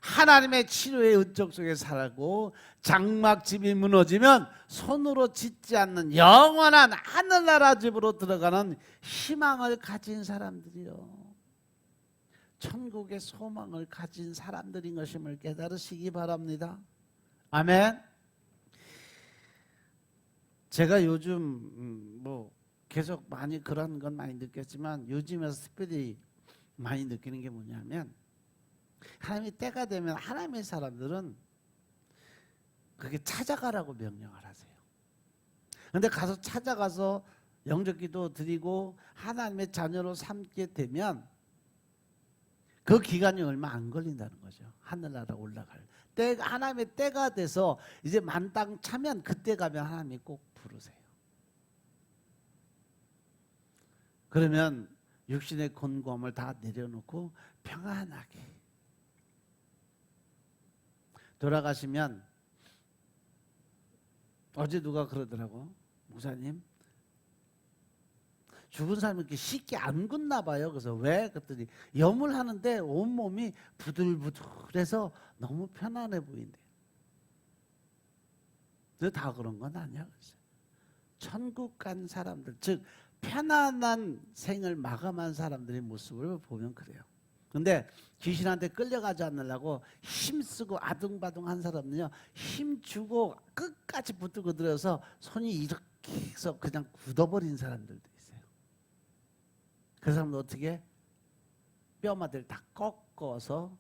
하나님의 치료의 은총 속에 살고 장막집이 무너지면 손으로 짓지 않는 영원한 하늘나라 집으로 들어가는 희망을 가진 사람들이요, 천국의 소망을 가진 사람들인 것임을 깨달으시기 바랍니다. 아멘. 제가 요즘 뭐 계속 많이 그런 건 많이 느꼈지만 요즘에서 특별히 많이 느끼는 게 뭐냐면, 하나님이 때가 되면 하나님의 사람들은 그게 찾아가라고 명령을 하세요. 그런데 가서 찾아가서 영적 기도 드리고 하나님의 자녀로 삼게 되면 그 기간이 얼마 안 걸린다는 거죠. 하늘나라 올라갈 때, 하나님의 때가 돼서 이제 만땅 차면 그때 가면 하나님이 꼭 부르세요. 그러면 육신의 곤고함을 다 내려놓고 평안하게 돌아가시면, 어제 누가 그러더라고, 목사님 죽은 사람이 이렇게 쉽게 안 굳나 봐요. 그래서 왜? 그랬더니 염을 하는데 온몸이 부들부들해서 너무 편안해 보인대요. 근데 다 그런 건 아니야. 천국 간 사람들, 즉 편안한 생을 마감한 사람들의 모습을 보면 그래요. 근데 귀신한테 끌려가지 않으려고 힘쓰고 아둥바둥한 사람은요, 힘주고 끝까지 붙들고 들어서 손이 이렇게 해서 그냥 굳어버린 사람들도 있어요. 그 사람도 어떻게? 뼈마들 다 꺾어서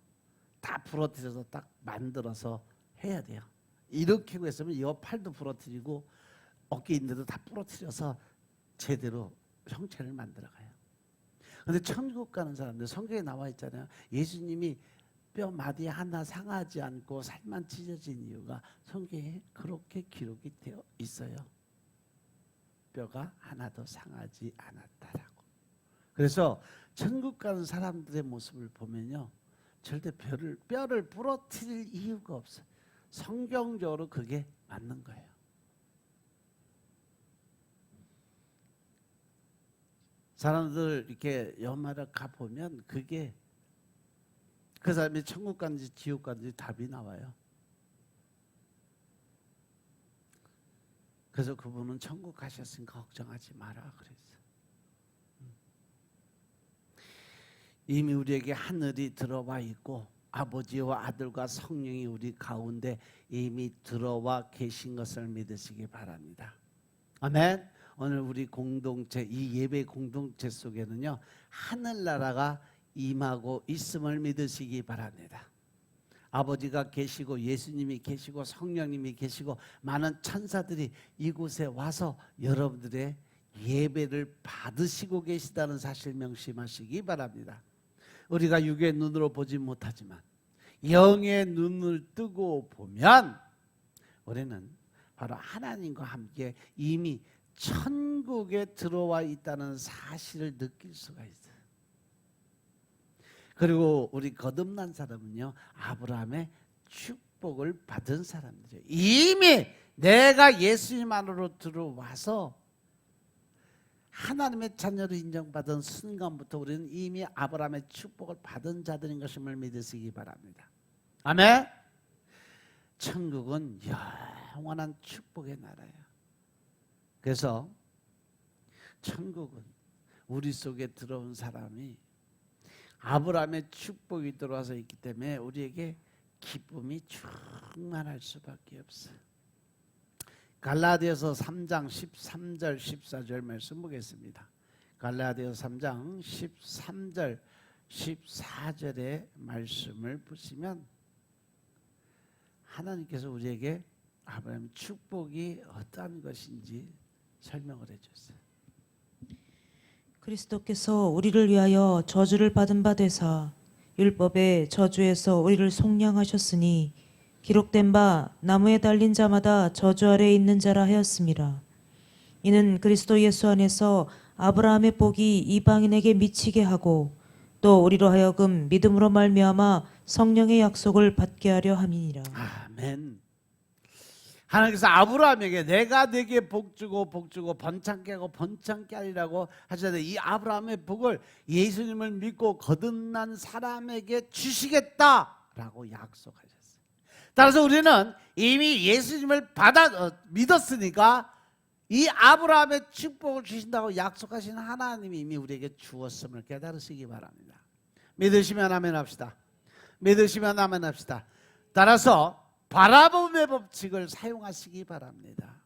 다 부러뜨려서 딱 만들어서 해야 돼요. 이렇게 했으면 이 팔도 부러뜨리고 어깨 있는데도 다 부러뜨려서 제대로 형체를 만들어가요. 근데 천국 가는 사람들, 성경에 나와 있잖아요. 예수님이 뼈 마디 하나 상하지 않고 살만 찢어진 이유가 성경에 그렇게 기록이 되어 있어요. 뼈가 하나도 상하지 않았다라고. 그래서 천국 가는 사람들의 모습을 보면요, 절대 뼈를 부러뜨릴 이유가 없어요. 성경적으로 그게 맞는 거예요. 사람들 이렇게 연말에 가보면 그게 그 사람이 천국 간지 지옥 간지 답이 나와요. 그래서 그분은 천국 가셨으니까 걱정하지 마라 그랬어요. 이미 우리에게 하늘이 들어와 있고 아버지와 아들과 성령이 우리 가운데 이미 들어와 계신 것을 믿으시기 바랍니다. 아멘. 오늘 우리 공동체, 이 예배 공동체 속에는요, 하늘나라가 임하고 있음을 믿으시기 바랍니다. 아버지가 계시고 예수님이 계시고 성령님이 계시고 많은 천사들이 이곳에 와서 여러분들의 예배를 받으시고 계시다는 사실 명심하시기 바랍니다. 우리가 육의 눈으로 보지 못하지만 영의 눈을 뜨고 보면 우리는 바로 하나님과 함께 이미 천국에 들어와 있다는 사실을 느낄 수가 있어요. 그리고 우리 거듭난 사람은요, 아브라함의 축복을 받은 사람들이에요. 이미 내가 예수님 안으로 들어와서 하나님의 자녀로 인정받은 순간부터 우리는 이미 아브라함의 축복을 받은 자들인 것임을 믿으시기 바랍니다. 아멘. 천국은 영원한 축복의 나라예요. 그래서 천국은 우리 속에 들어온 사람이 아브라함의 축복이 들어와서 있기 때문에 우리에게 기쁨이 충만할 수밖에 없어요. 갈라디아서 3장 13절 14절 말씀 보겠습니다. 갈라디아서 3장 13절 14절의 말씀을 보시면 하나님께서 우리에게 아브라함의 축복이 어떠한 것인지 설명을 해줬어요. 그리스도께서 우리를 위하여 저주를 받은 바 되사 율법의 저주에서 우리를 속량하셨으니 기록된 바 나무에 달린 자마다 저주 아래에 있는 자라 하였습니다. 이는 그리스도 예수 안에서 아브라함의 복이 이방인에게 미치게 하고 또 우리로 하여금 믿음으로 말미암아 성령의 약속을 받게 하려 함이니라. 아멘. 하나님께서 아브라함에게 내가 네게 복주고 복주고 번창케 하고 번창케 하리라고 하셨는데 이 아브라함의 복을 예수님을 믿고 거듭난 사람에게 주시겠다라고 약속하셨어요. 따라서 우리는 이미 예수님을 믿었으니까 이 아브라함의 축복을 주신다고 약속하신 하나님이 이미 우리에게 주었음을 깨달으시기 바랍니다. 믿으시면 아멘 합시다. 믿으시면 아멘 합시다. 따라서 바라봄의 법칙을 사용하시기 바랍니다.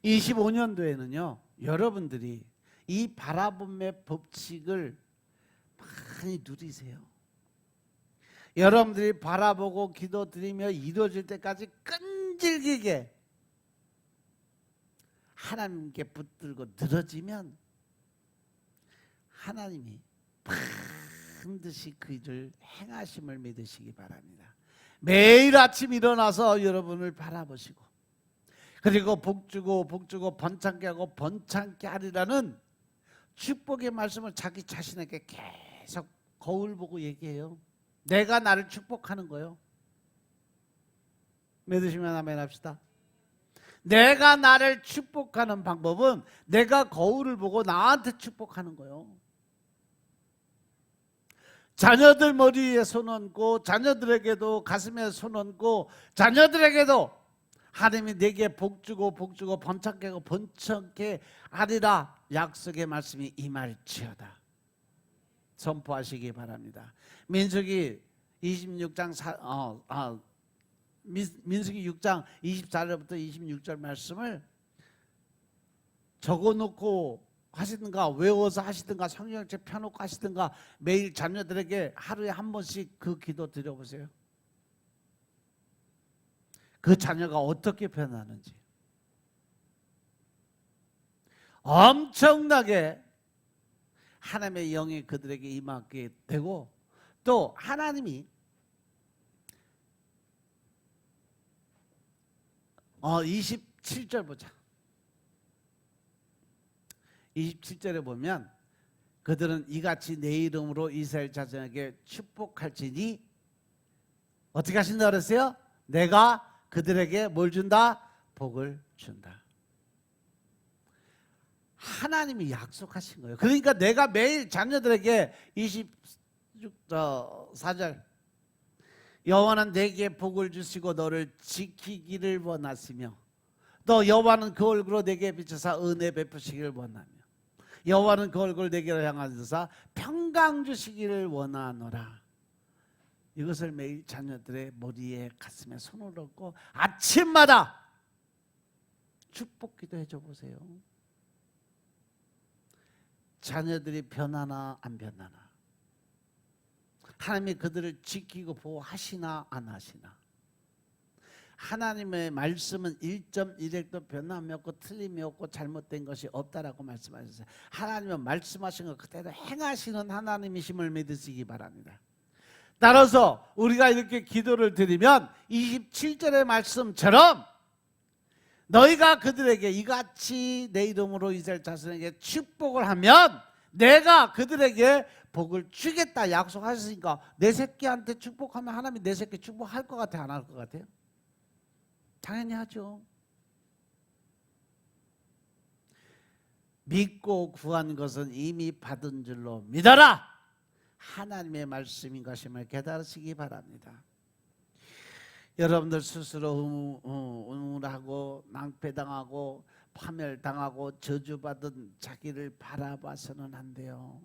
25년도에는요 여러분들이 이 바라봄의 법칙을 많이 누리세요. 여러분들이 바라보고 기도드리며 이루어질 때까지 끈질기게 하나님께 붙들고 늘어지면 하나님이 반드시 그 일을 행하심을 믿으시기 바랍니다. 매일 아침 일어나서 여러분을 바라보시고 그리고 복주고 복주고 번창케 하고 번창케 하리라는 축복의 말씀을 자기 자신에게 계속 거울 보고 얘기해요. 내가 나를 축복하는 거요. 믿으시면 아멘 합시다. 내가 나를 축복하는 방법은 내가 거울을 보고 나한테 축복하는 거요. 자녀들 머리에 손 얹고 자녀들에게도 가슴에 손 얹고 자녀들에게도 하나님이 내게 복주고 복주고 번창케 하고 번창케 하리라 약속의 말씀이 임할지어다 선포하시기 바랍니다. 민수기 26장 민수기 6장 24절부터 26절 말씀을 적어놓고 하시든가 외워서 하시든가 성경책 펴놓고 하시든가 매일 자녀들에게 하루에 한 번씩 그 기도 드려보세요. 그 자녀가 어떻게 변하는지 엄청나게 하나님의 영이 그들에게 임하게 되고 또 하나님이 27절 보자. 27절에 보면 그들은 이같이 내 이름으로 이스라엘 자손에게 축복할지니 어떻게 하신다 그랬어요? 내가 그들에게 뭘 준다? 복을 준다. 하나님이 약속하신 거예요. 그러니까 내가 매일 자녀들에게 24절 여호와는 내게 복을 주시고 너를 지키기를 원하시며 또 여호와는 그 얼굴로 내게 비춰서 은혜 베푸시기를 원하며 여호와는 그 얼굴을 내게로 향하셔서 평강 주시기를 원하노라. 이것을 매일 자녀들의 머리에 가슴에 손을 얹고 아침마다 축복 기도해 줘 보세요. 자녀들이 변하나 안 변하나 하나님이 그들을 지키고 보호하시나 안 하시나? 하나님의 말씀은 1.1핵도 변함이 없고 틀림이 없고 잘못된 것이 없다라고 말씀하셨어요. 하나님은 말씀하신 것 그대로 행하시는 하나님이심을 믿으시기 바랍니다. 따라서 우리가 이렇게 기도를 드리면 27절의 말씀처럼 너희가 그들에게 이같이 내 이름으로 이스라엘 자손에게 축복을 하면 내가 그들에게 복을 주겠다 약속하셨으니까 내 새끼한테 축복하면 하나님이 내 새끼 축복할 것 같아요? 안 할 것 같아요? 당연히 하죠. 믿고 구한 것은 이미 받은 줄로 믿어라. 하나님의 말씀인 것임을 깨달으시기 바랍니다. 여러분들 스스로 우물하고 낭패당하고 파멸당하고 저주받은 자기를 바라봐서는 안 돼요.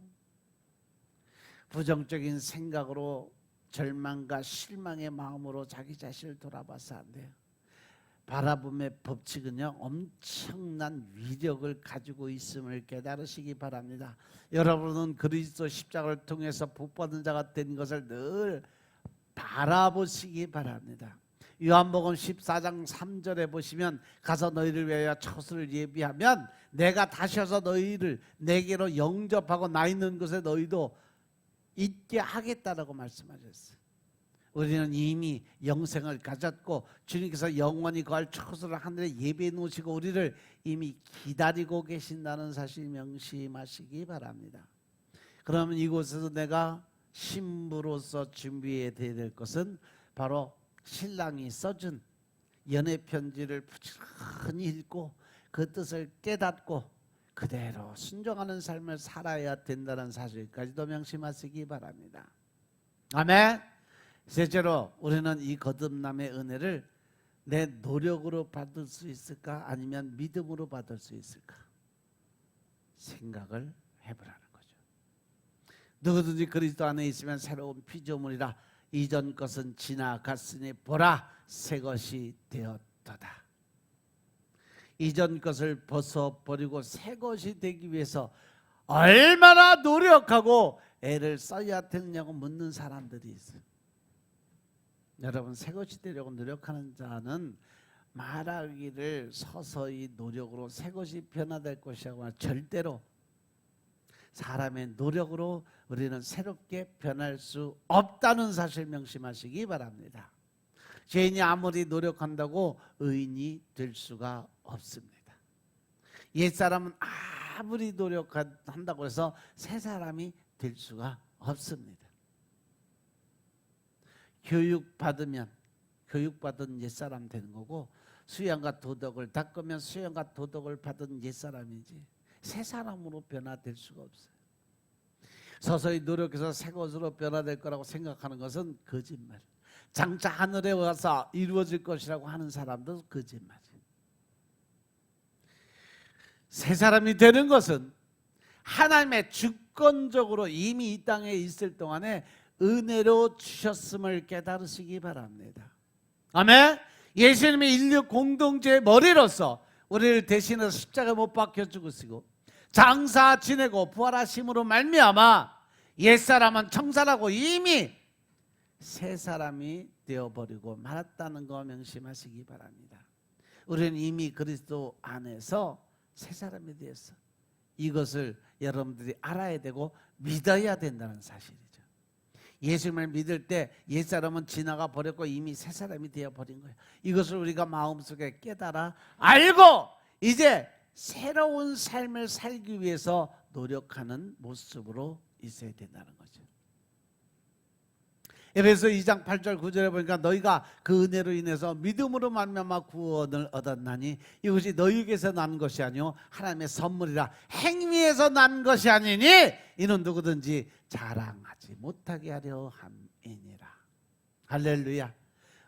부정적인 생각으로 절망과 실망의 마음으로 자기 자신을 돌아봐서 안 돼요. 바라봄의 법칙은요 엄청난 위력을 가지고 있음을 깨달으시기 바랍니다. 여러분은 그리스도 십자가를 통해서 복받은 자가 된 것을 늘 바라보시기 바랍니다. 요한복음 14장 3절에 보시면 가서 너희를 위하여 처소를 예비하면 내가 다시 와서 너희를 내게로 영접하고 나 있는 곳에 너희도 있게 하겠다라고 말씀하셨어요. 우리는 이미 영생을 가졌고 주님께서 영원히 거할 처소를 하늘에 예비해 놓으시고 우리를 이미 기다리고 계신다는 사실 명심하시기 바랍니다. 그러면 이곳에서 내가 신부로서 준비해야 될 것은 바로 신랑이 써준 연애 편지를 부지런히 읽고 그 뜻을 깨닫고 그대로 순종하는 삶을 살아야 된다는 사실까지도 명심하시기 바랍니다. 아멘. 셋째로 우리는 이 거듭남의 은혜를 내 노력으로 받을 수 있을까 아니면 믿음으로 받을 수 있을까 생각을 해보라는 거죠. 누구든지 그리스도 안에 있으면 새로운 피조물이라 이전 것은 지나갔으니 보라 새 것이 되었도다. 이전 것을 벗어버리고 새 것이 되기 위해서 얼마나 노력하고 애를 써야 되느냐고 묻는 사람들이 있어요. 여러분 새 것이 되려고 노력하는 자는 말하기를 서서히 노력으로 새 것이 변화될 것이라고 절대로 사람의 노력으로 우리는 새롭게 변할 수 없다는 사실 명심하시기 바랍니다. 죄인이 아무리 노력한다고 의인이 될 수가 없습니다. 옛사람은 아무리 노력한다고 해서 새 사람이 될 수가 없습니다. 교육받은 옛사람 되는 거고 수양과 도덕을 닦으면 수양과 도덕을 받은 옛사람이지 새 사람으로 변화될 수가 없어요. 서서히 노력해서 새 것으로 변화될 거라고 생각하는 것은 거짓말. 장차 하늘에 와서 이루어질 것이라고 하는 사람도 거짓말이에요. 새 사람이 되는 것은 하나님의 주권적으로 이미 이 땅에 있을 동안에 은혜로 주셨음을 깨달으시기 바랍니다. 아멘. 예수님이 인류 공동체의 머리로서 우리를 대신해서 십자가에 못 박혀 죽으시고 장사 지내고 부활하심으로 말미암아 옛사람은 청산하고 이미 새 사람이 되어버리고 말았다는 거 명심하시기 바랍니다. 우리는 이미 그리스도 안에서 새 사람이 되었어. 이것을 여러분들이 알아야 되고 믿어야 된다는 사실이죠. 예수님을 믿을 때 옛사람은 지나가 버렸고 이미 새 사람이 되어버린 거예요. 이것을 우리가 마음속에 깨달아 알고 이제 새로운 삶을 살기 위해서 노력하는 모습으로 있어야 된다는 거죠. 에베소 2장 8절 9절에 보니까 너희가 그 은혜로 인해서 믿음으로 말미암아 구원을 얻었나니 이것이 너희에게서 난 것이 아니요 하나님의 선물이라 행위에서 난 것이 아니니 이는 누구든지 자랑하지 못하게 하려 함이니라. 할렐루야.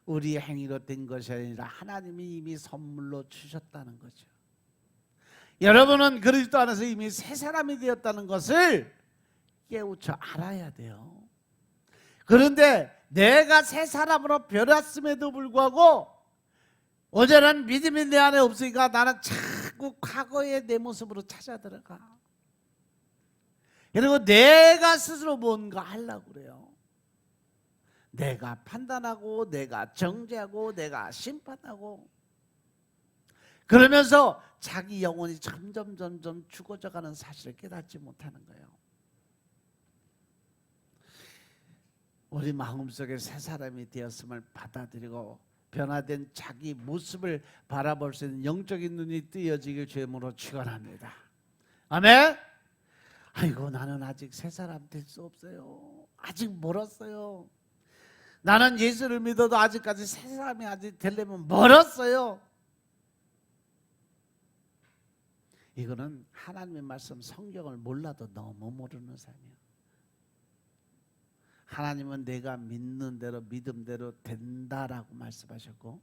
우리의 행위로 된 것이 아니라 하나님이 이미 선물로 주셨다는 거죠. 여러분은 그리스도 안에서 이미 새 사람이 되었다는 것을 깨우쳐 알아야 돼요. 그런데 내가 새 사람으로 변했음에도 불구하고 온전한 믿음이 내 안에 없으니까 나는 자꾸 과거의 내 모습으로 찾아 들어가. 그리고 내가 스스로 뭔가 하려고 그래요. 내가 판단하고 내가 정죄하고 내가 심판하고 그러면서 자기 영혼이 점점 죽어져가는 사실을 깨닫지 못하는 거예요. 우리 마음속에 새 사람이 되었음을 받아들이고 변화된 자기 모습을 바라볼 수 있는 영적인 눈이 뜨여지길 주님으로 축원합니다. 아멘. 아이고 나는 아직 새 사람 될 수 없어요. 아직 멀었어요. 나는 예수를 믿어도 아직까지 새 사람이 아직 되려면 멀었어요. 이거는 하나님의 말씀 성경을 몰라도 너무 모르는 삶이에요. 하나님은 내가 믿는 대로 믿음대로 된다라고 말씀하셨고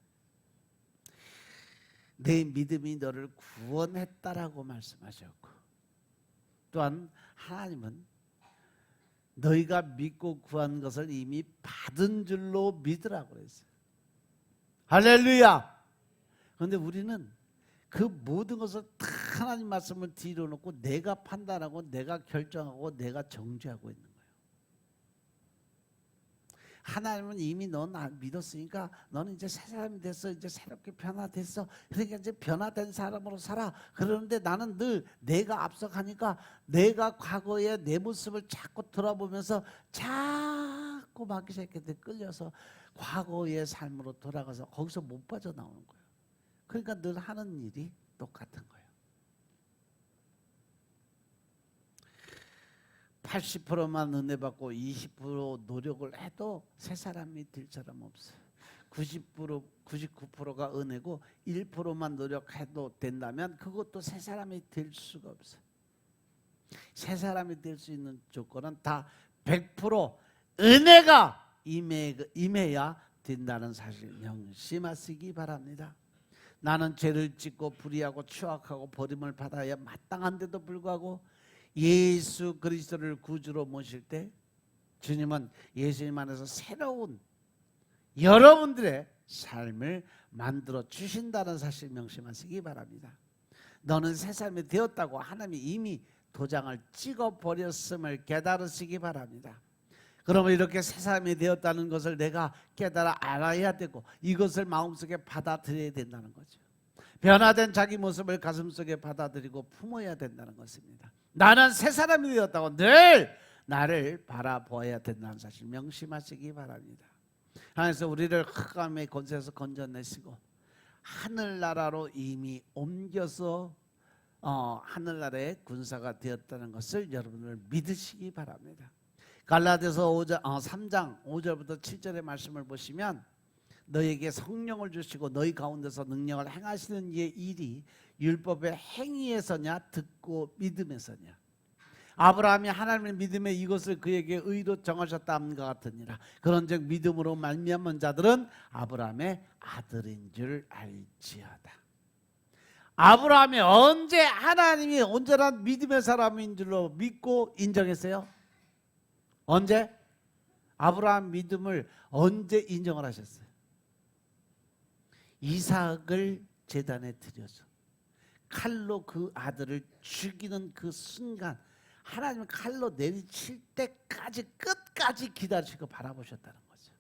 내 믿음이 너를 구원했다라고 말씀하셨고 또한 하나님은 너희가 믿고 구한 것을 이미 받은 줄로 믿으라고 그랬어요. 할렐루야. 그런데 우리는 그 모든 것을 다 하나님 말씀을 뒤로 놓고 내가 판단하고 내가 결정하고 내가 정죄하고 있는 거예요. 하나님은 이미 넌 믿었으니까 너는 이제 새 사람이 됐어. 이제 새롭게 변화됐어. 그러니까 이제 변화된 사람으로 살아. 그러는데 나는 늘 내가 앞서가니까 내가 과거의 내 모습을 자꾸 돌아보면서 자꾸 마귀 새끼들 끌려서 과거의 삶으로 돌아가서 거기서 못 빠져나오는 거예요. 그러니까 늘 하는 일이 똑같은 거예요. 80%만 은혜 받고 20% 노력을 해도 새 사람이 될 사람 없어요. 99%가 은혜고 1%만 노력해도 된다면 그것도 새 사람이 될 수가 없어요. 새 사람이 될 수 있는 조건은 다 100% 은혜가 임해야 된다는 사실 명심하시기 바랍니다. 나는 죄를 짓고 불의하고 추악하고 버림을 받아야 마땅한데도 불구하고 예수 그리스도를 구주로 모실 때 주님은 예수님 안에서 새로운 여러분들의 삶을 만들어 주신다는 사실 명심하시기 바랍니다. 너는 새 삶이 되었다고 하나님이 이미 도장을 찍어 버렸음을 깨달으시기 바랍니다. 그러면 이렇게 새 삶이 되었다는 것을 내가 깨달아 알아야 되고 이것을 마음속에 받아들여야 된다는 거죠. 변화된 자기 모습을 가슴속에 받아들이고 품어야 된다는 것입니다. 나는 새 사람이 되었다고 늘 나를 바라보아야 된다는 사실 명심하시기 바랍니다. 하나님께서 우리를 흑암의 권세에서 건져내시고 하늘나라로 이미 옮겨서 하늘나라의 군사가 되었다는 것을 여러분들 믿으시기 바랍니다. 갈라디아서 3장 5절부터 7절의 말씀을 보시면 너희에게 성령을 주시고 너희 가운데서 능력을 행하시는 이의 일이 율법의 행위에서냐 듣고 믿음에서냐. 아브라함이 하나님의 믿음에 이것을 그에게 의로 정하셨다함과 같으니라. 그런즉 믿음으로 말미암은 자들은 아브라함의 아들인 줄 알지어다. 아브라함이 언제 하나님이 온전한 믿음의 사람인 줄로 믿고 인정했어요? 언제? 아브라함 믿음을 언제 인정을 하셨어요? 이삭을 제단에 드려서 칼로 그 아들을 죽이는 그 순간 하나님은 칼로 내리칠 때까지 끝까지 기다리시고 바라보셨다는 거죠.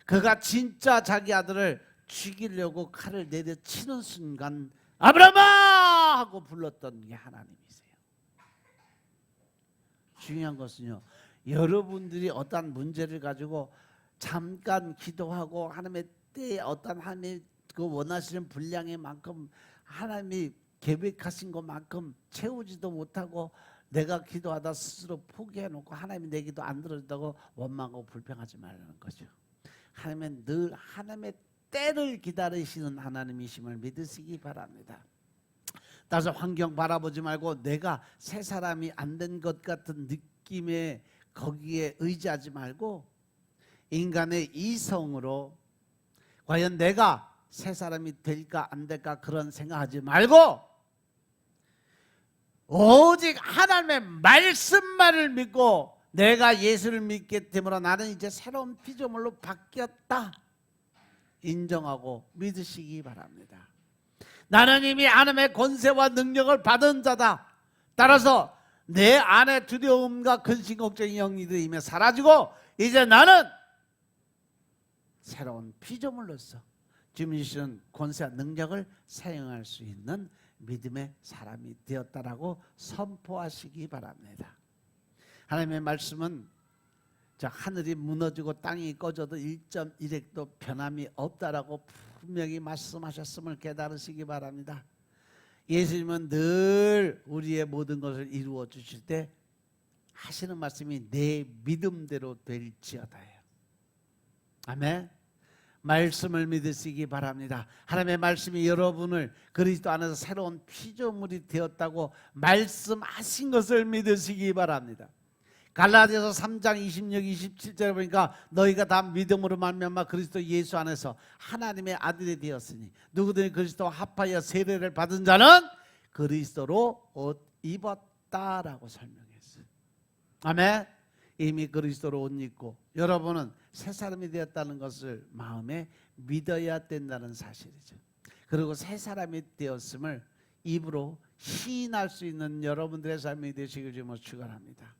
그가 진짜 자기 아들을 죽이려고 칼을 내려치는 순간 아브라함아 하고 불렀던 게 하나님이세요. 중요한 것은요, 여러분들이 어떠한 문제를 가지고 잠깐 기도하고 하나님의 때에 어떤 하나님의 그 원하시는 분량의 만큼 하나님이 계획하신 것만큼 채우지도 못하고 내가 기도하다 스스로 포기해놓고 하나님이 내 기도 안 들어준다고 원망하고 불평하지 말라는 거죠. 하나님은 늘 하나님의 때를 기다리시는 하나님이심을 믿으시기 바랍니다. 따라서 환경 바라보지 말고 내가 새 사람이 안 된 것 같은 느낌에 거기에 의지하지 말고 인간의 이성으로 과연 내가 새 사람이 될까 안 될까 그런 생각하지 말고 오직 하나님의 말씀만을 믿고 내가 예수를 믿기 때문에 나는 이제 새로운 피조물로 바뀌었다 인정하고 믿으시기 바랍니다. 나는 이미 하나님의 권세와 능력을 받은 자다. 따라서 내 안에 두려움과 근심 걱정이 영리도 이미 사라지고 이제 나는 새로운 피조물로서 주님이 주신 권세와 능력을 사용할 수 있는 믿음의 사람이 되었다라고 선포하시기 바랍니다. 하나님의 말씀은 자, 하늘이 무너지고 땅이 꺼져도 1.1핵도 변함이 없다라고 분명히 말씀하셨음을 깨달으시기 바랍니다. 예수님은 늘 우리의 모든 것을 이루어 주실 때 하시는 말씀이 내 믿음대로 될지어다예요. 아멘. 말씀을 믿으시기 바랍니다. 하나님의 말씀이 여러분을 그리스도 안에서 새로운 피조물이 되었다고 말씀하신 것을 믿으시기 바랍니다. 갈라디아서 3장 26, 27절에 보니까 너희가 다 믿음으로 말미암아 그리스도 예수 안에서 하나님의 아들이 되었으니 누구든지 그리스도와 합하여 세례를 받은 자는 그리스도로 옷 입었다라고 설명했어요. 아멘. 이미 그리스도로 옷 입고 여러분은 새 사람이 되었다는 것을 마음에 믿어야 된다는 사실이죠. 그리고 새 사람이 되었음을 입으로 시인할 수 있는 여러분들의 삶이 되시길 주님으로 축원합니다.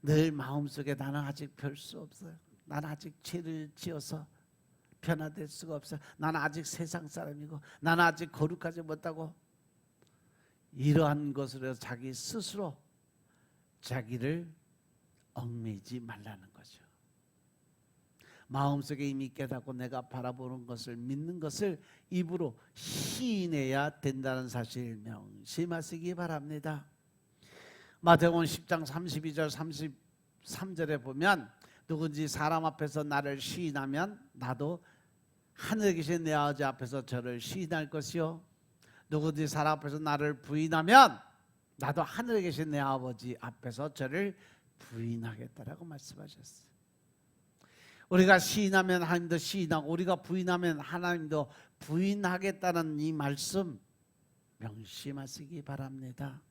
늘 마음속에 나는 아직 별 수 없어요. 나는 아직 죄를 지어서 변화될 수가 없어요. 나는 아직 세상 사람이고 나는 아직 거룩하지 못하고 이러한 것으로 자기 스스로 자기를 얽매이지 말라는 거죠. 마음속에 이미 깨닫고 내가 바라보는 것을 믿는 것을 입으로 시인해야 된다는 사실 명심하시기 바랍니다. 마태복음 10장 32절 33절에 보면 누군지 사람 앞에서 나를 시인하면 나도 하늘에 계신 내 아버지 앞에서 저를 시인할 것이요 누구든지 사람 앞에서 나를 부인하면 나도 하늘에 계신 내 아버지 앞에서 저를 부인하겠다라고 말씀하셨어요. 우리가 시인하면 하나님도 시인하고 우리가 부인하면 하나님도 부인하겠다는 이 말씀 명심하시기 바랍니다.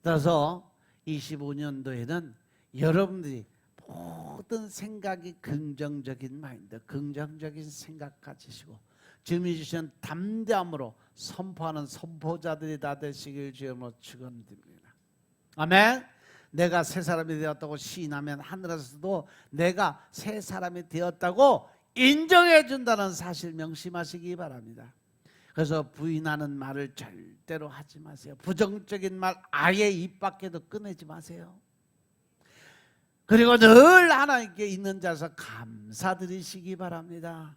따라서 25년도에는 여러분들이 모든 생각이 긍정적인 마인드, 긍정적인 생각 가지시고 주님이 주신 담대함으로 선포하는 선포자들이 다 되시길 주님으로 축원드립니다. 아멘. 내가 새 사람이 되었다고 시인하면 하늘에서도 내가 새 사람이 되었다고 인정해 준다는 사실 명심하시기 바랍니다. 그래서 부인하는 말을 절대로 하지 마세요. 부정적인 말 아예 입 밖에도 꺼내지 마세요. 그리고 늘 하나님께 있는 자에서 감사드리시기 바랍니다.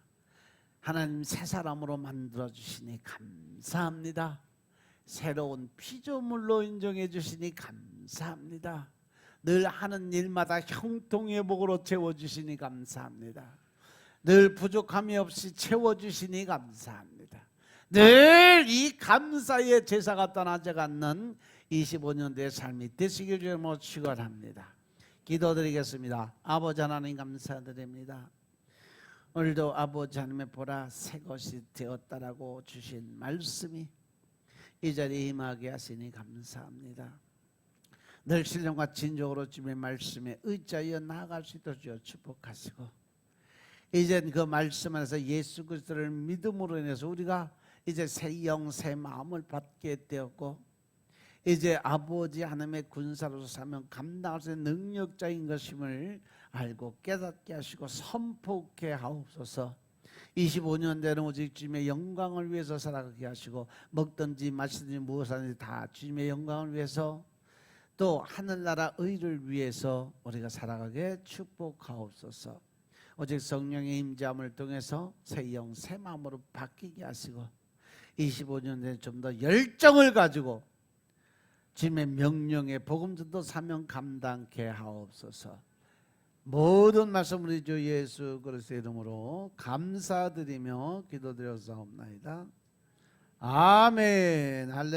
하나님 새 사람으로 만들어 주시니 감사합니다. 새로운 피조물로 인정해 주시니 감사합니다. 늘 하는 일마다 형통의 복으로 채워주시니 감사합니다. 늘 부족함이 없이 채워주시니 감사합니다. 늘 이 감사의 제사가 떠나지 않는 25년대의 삶이 되시길 주님으로 축원합니다. 기도드리겠습니다. 아버지 하나님 감사드립니다. 오늘도 아버지 하나님의 보라 새 것이 되었다라고 주신 말씀이 이 자리에 임하게 하시니 감사합니다. 늘 신령과 진정으로 주님의 말씀에 의지하여 나아갈 수 있도록 주여 축복하시고 이젠 그 말씀 안에서 예수 그리스도를 믿음으로 인해서 우리가 이제 새 영 새 마음을 받게 되었고 이제 아버지 하나님의 군사로서 사명 감당할 수 있는 능력자인 것임을 알고 깨닫게 하시고 선포케 하옵소서. 25년 되는 오직 주님의 영광을 위해서 살아가게 하시고 먹든지 마시든지 무엇하든지 다 주님의 영광을 위해서 또 하늘나라 의를 위해서 우리가 살아가게 축복하옵소서. 오직 성령의 임재함을 통해서 새 영 새 마음으로 바뀌게 하시고 25년 전에 좀 더 열정을 가지고 주님의 명령의 복음전도 사명 감당케 하옵소서. 모든 말씀 우리 주 예수 그리스도의 이름으로 감사드리며 기도드렸사옵나이다. 아멘. 할렐루야.